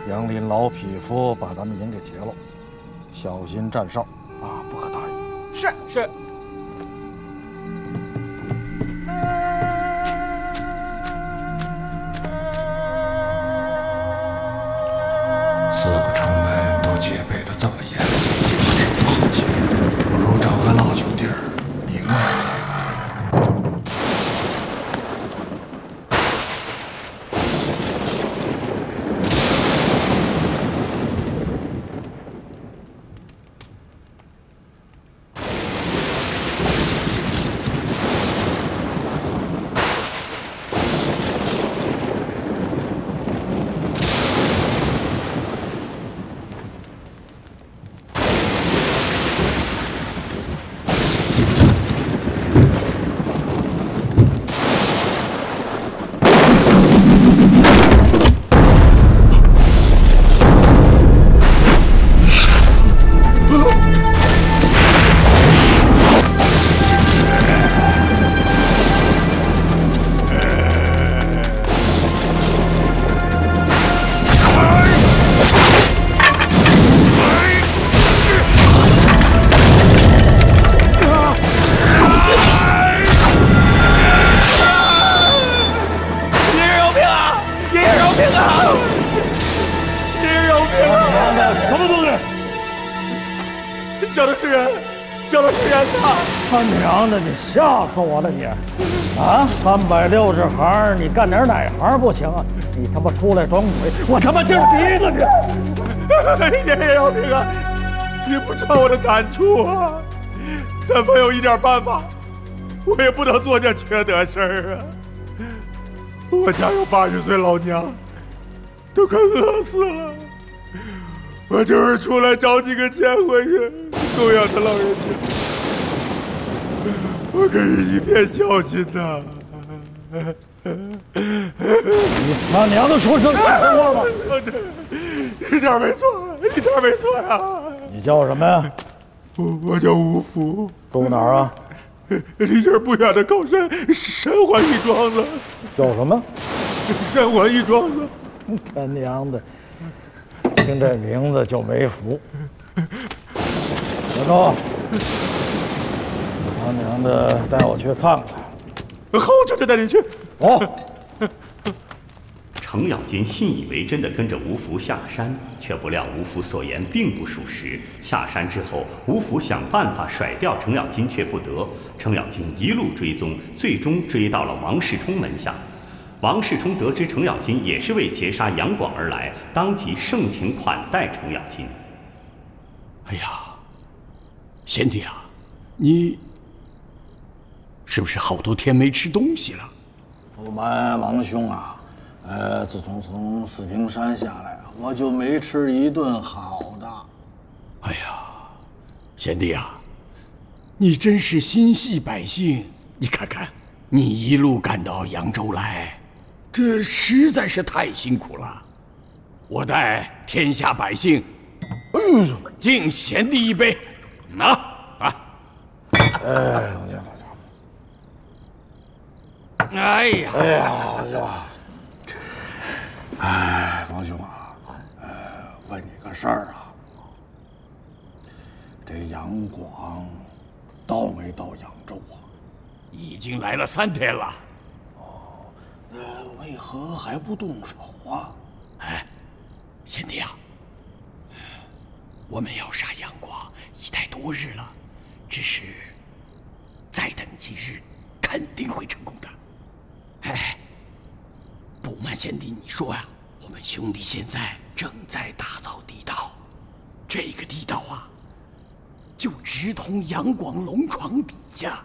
杨林老匹夫把咱们营给劫了，小心站哨不可大意。是是。4个城门都戒备的这么严，是不好进，不如找个老酒地儿明儿再来。什么东西？小的是人，小的是人呐！他娘的，你吓死我了你！啊，360行，你干点哪行不行啊？你他妈出来装鬼，我他妈就是第一个你！爷爷饶命啊！你不知道我的感触啊！但凡有一点办法，我也不能做件缺德事儿啊！我家有80岁老娘，都快饿死了。我就是出来找几个钱回去供养他老人家，我可是一片孝心呐！你他娘的说声实话吧！一点没错，一点没错呀！你叫什么呀？我叫吴福，住哪儿啊？离这儿不远的高山山环一庄子。叫什么？山环一庄子。他娘的！听这名字就没福。小周，他娘的，带我去看看。好，这就带你去。哦。程咬金信以为真地跟着吴福下山，却不料吴福所言并不属实。下山之后，吴福想办法甩掉程咬金，却不得。程咬金一路追踪，最终追到了王世充门下。王世充得知程咬金也是为劫杀杨广而来，当即盛情款待程咬金。哎呀，贤弟啊，你是不是好多天没吃东西了？不瞒王兄啊，自从从四平山下来啊，我就没吃一顿好的。哎呀，贤弟啊，你真是心系百姓。你看看，你一路赶到扬州来，这实在是太辛苦了。我代天下百姓敬贤弟一杯，啊！哎呀，王兄啊，王兄啊，问你个事儿啊，这杨广到没到扬州啊？已经来了3天了。为何还不动手啊？哎，贤弟啊，我们要杀杨广一待多日了，只是再等几日，肯定会成功的。哎，不瞒贤弟你说呀，我们兄弟现在正在打造地道，这个地道啊，就直通杨广龙床底下。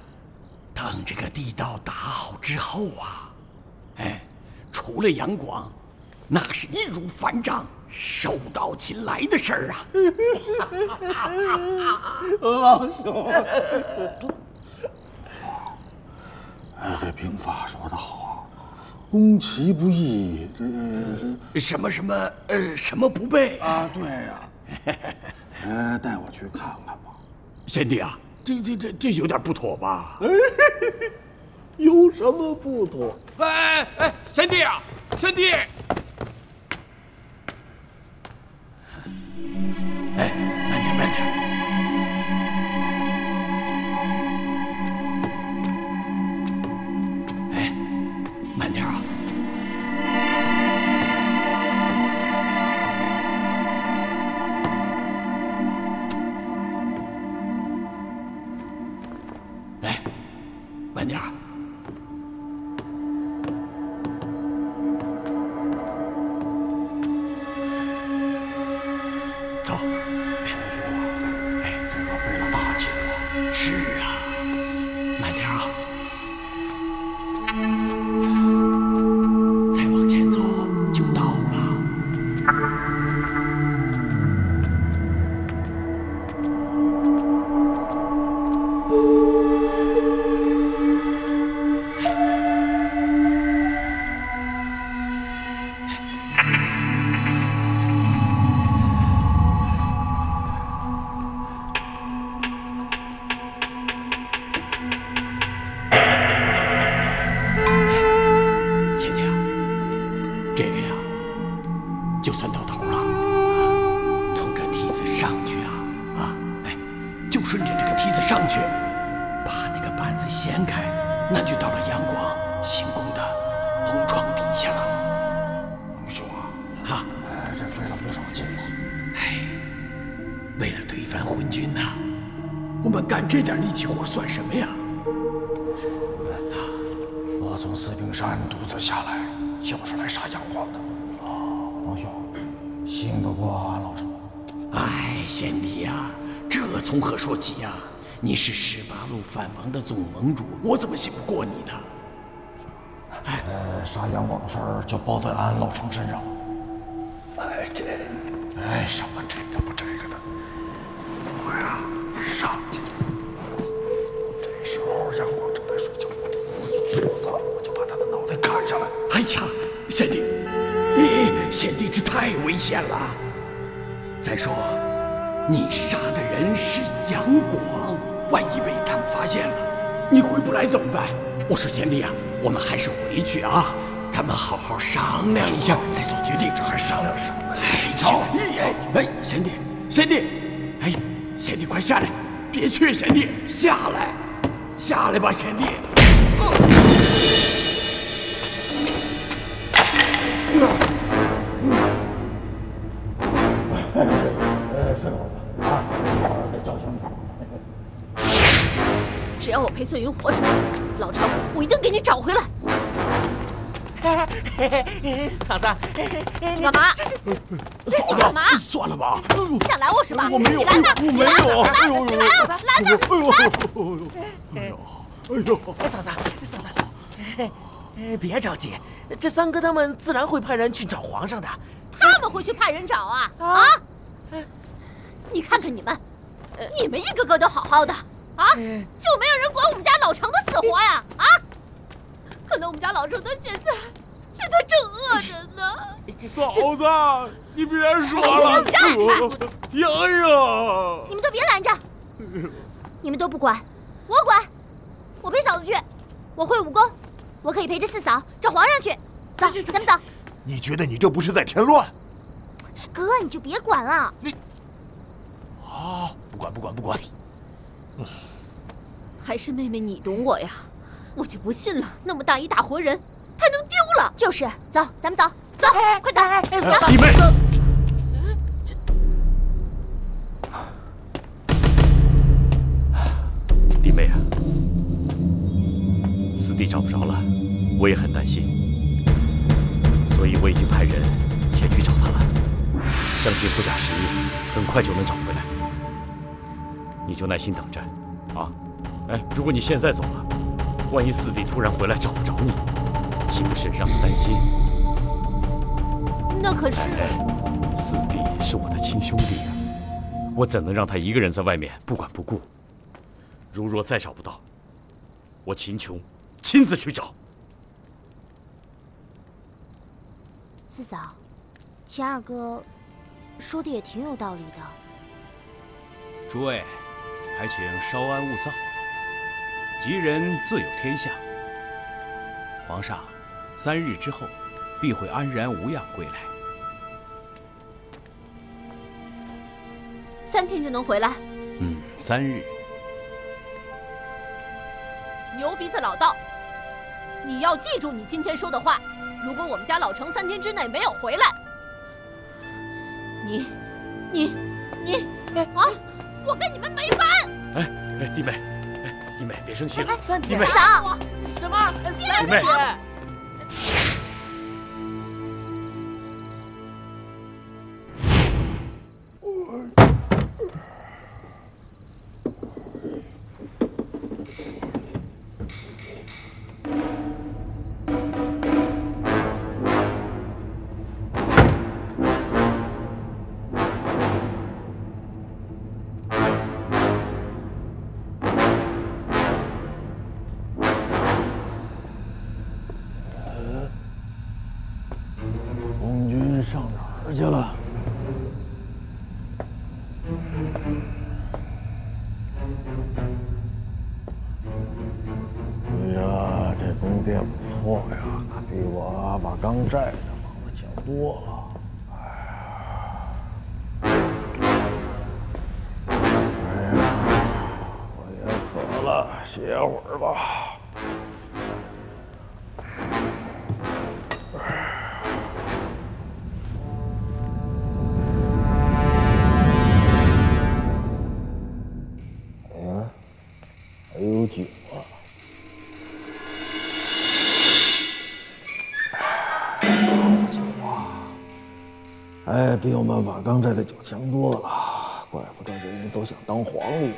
等这个地道打好之后啊，除了杨广，那是易如反掌、手到擒来的事儿啊！王兄，这兵法说得好啊，攻其不意，这什么不备啊？对呀，带我去看看吧。贤弟啊，这有点不妥吧？有什么不妥？贤弟啊，贤弟！慢点。慢点啊！慢点。走。这可费了大劲了。是啊，慢点啊。再往前走就到了。这个呀，就算到头了。从这梯子上去就顺着这个梯子上去，把那个板子掀开，那就到了杨广行宫的龙床底下了。王兄啊，这费了不少劲了。为了推翻昏君呐，我们干这点力气活算什么呀？我从四平山独自下来，就是来杀杨广的。王兄，信得过安老成？哎，贤弟呀，这从何说起呀？你是18路反王的总盟主，我怎么信不过你呢？杀杨广的事儿就包在安老成身上了。什么这个不这个的，我呀上去。这时候杨广正在睡觉，说子我就把他的脑袋砍下来。哎呀，贤弟，贤弟这太危险了。再说，你杀的人是杨广，万一被他们发现了，你回不来怎么办？我说贤弟啊，我们还是回去啊，咱们好好商量一下再做决定。这还商量什么？贤弟，贤弟，贤弟快下来，别去，贤弟，下来吧，贤弟。睡会儿吧，一会儿再叫醒你。只要我裴素云活着，老常我一定给你找回来。嫂子，你干嘛？嫂干嘛？子，算了吧。想拦我是吧？我没有，你来呢？我没有。你来啊！来呢？嫂子，别着急，这三哥他们自然会派人去找皇上的。他们会去派人找啊？你看看你们一个个都好好的啊，就没有人管我们家老程的死活呀？可能我们家老程他现在正饿着呢。嫂子，你别说了。莹莹，你们都别拦着，你们都不管，我管。我陪嫂子去，我会武功，我可以陪着四嫂找皇上去。走，咱们走。你觉得你这不是在添乱？哥，你就别管了。不管。还是妹妹你懂我呀，我就不信了，那么大一大活人，他能丢了？就是，走，咱们走，走，快走！走，弟妹。弟妹啊，四弟找不着了，我也很担心，所以我已经派人前去找他了，相信不假时日，很快就能找回来。你就耐心等着，啊！如果你现在走了，万一四弟突然回来找不着你，岂不是让他担心？那可是……四弟是我的亲兄弟啊，我怎能让他一个人在外面不管不顾？如若再找不到，我秦琼亲自去找。四嫂，秦二哥说的也挺有道理的。诸位，还请稍安勿躁。吉人自有天相。皇上3日之后必会安然无恙归来。3天就能回来？3日。牛鼻子老道，你要记住你今天说的话。如果我们家老程3天之内没有回来，你，我跟你们没完！弟妹，别生气了。弟妹，什么弟妹？上哪儿去了？哎呀，这宫殿不错呀，比我瓦岗寨的房子强多了。哎呀，我也渴了，歇会儿吧。哎，比我们瓦岗寨的酒强多了，怪不得人人都想当皇帝呢。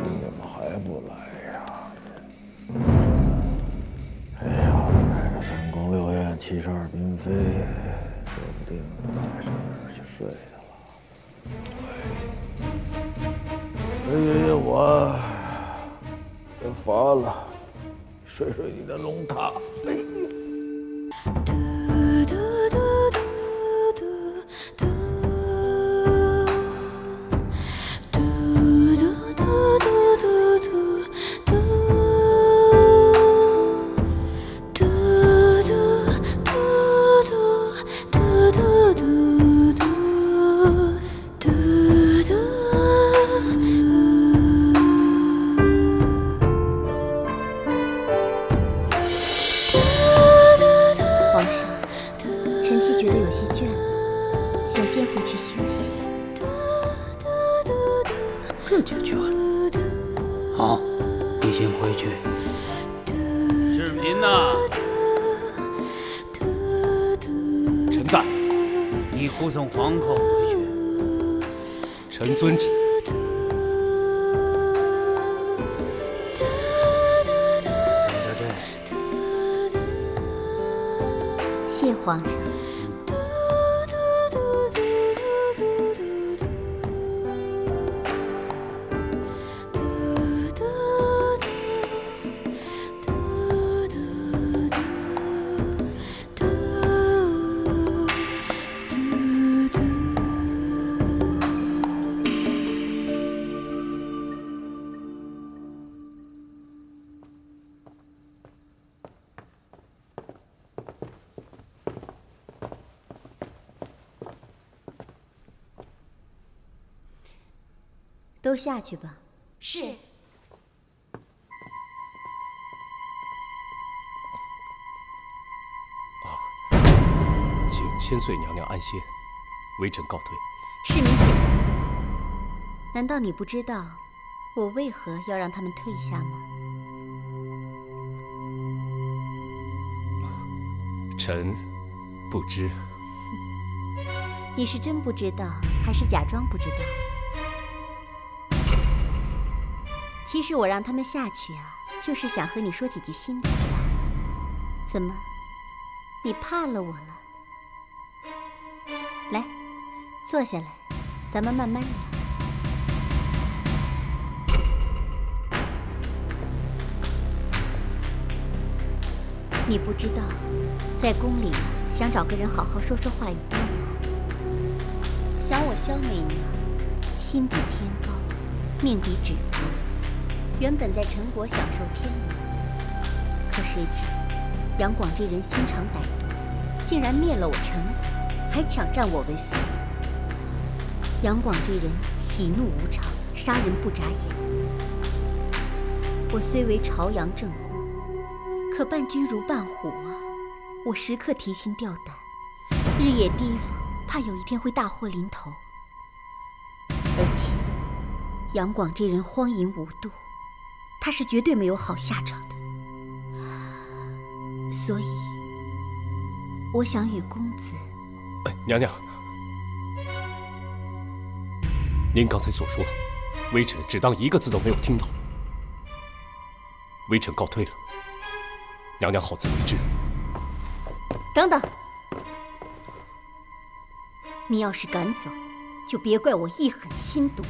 你们还不来呀？哎呀，带着3宫6院72嫔妃，说不定在上面去睡去了。爷爷，我也乏了，睡睡你的龙榻。哎呀！这就倦了。好，你先回去。世民呐，臣在。你护送皇后回去。臣遵旨。德朕，谢皇上。都下去吧。是。请千岁娘娘安歇，微臣告退。世民请来。难道你不知道我为何要让他们退下吗？臣不知。你是真不知道，还是假装不知道？其实我让他们下去啊，就是想和你说几句心里话。怎么，你怕了我了？来，坐下来，咱们慢慢聊。你不知道，在宫里想找个人好好说说话有多难。想我萧媚娘，心比天高，命比纸高。原本在陈国享受天伦，可谁知杨广这人心肠歹毒，竟然灭了我陈国，还抢占我为妃。杨广这人喜怒无常，杀人不眨眼。我虽为朝阳正宫，可伴君如伴虎啊！我时刻提心吊胆，日夜提防，怕有一天会大祸临头。而且杨广这人荒淫无度，他是绝对没有好下场的。所以，我想与公子……娘娘，您刚才所说，微臣只当一个字都没有听到。微臣告退了，娘娘好自为之。等等，你要是敢走，就别怪我一狠心毒。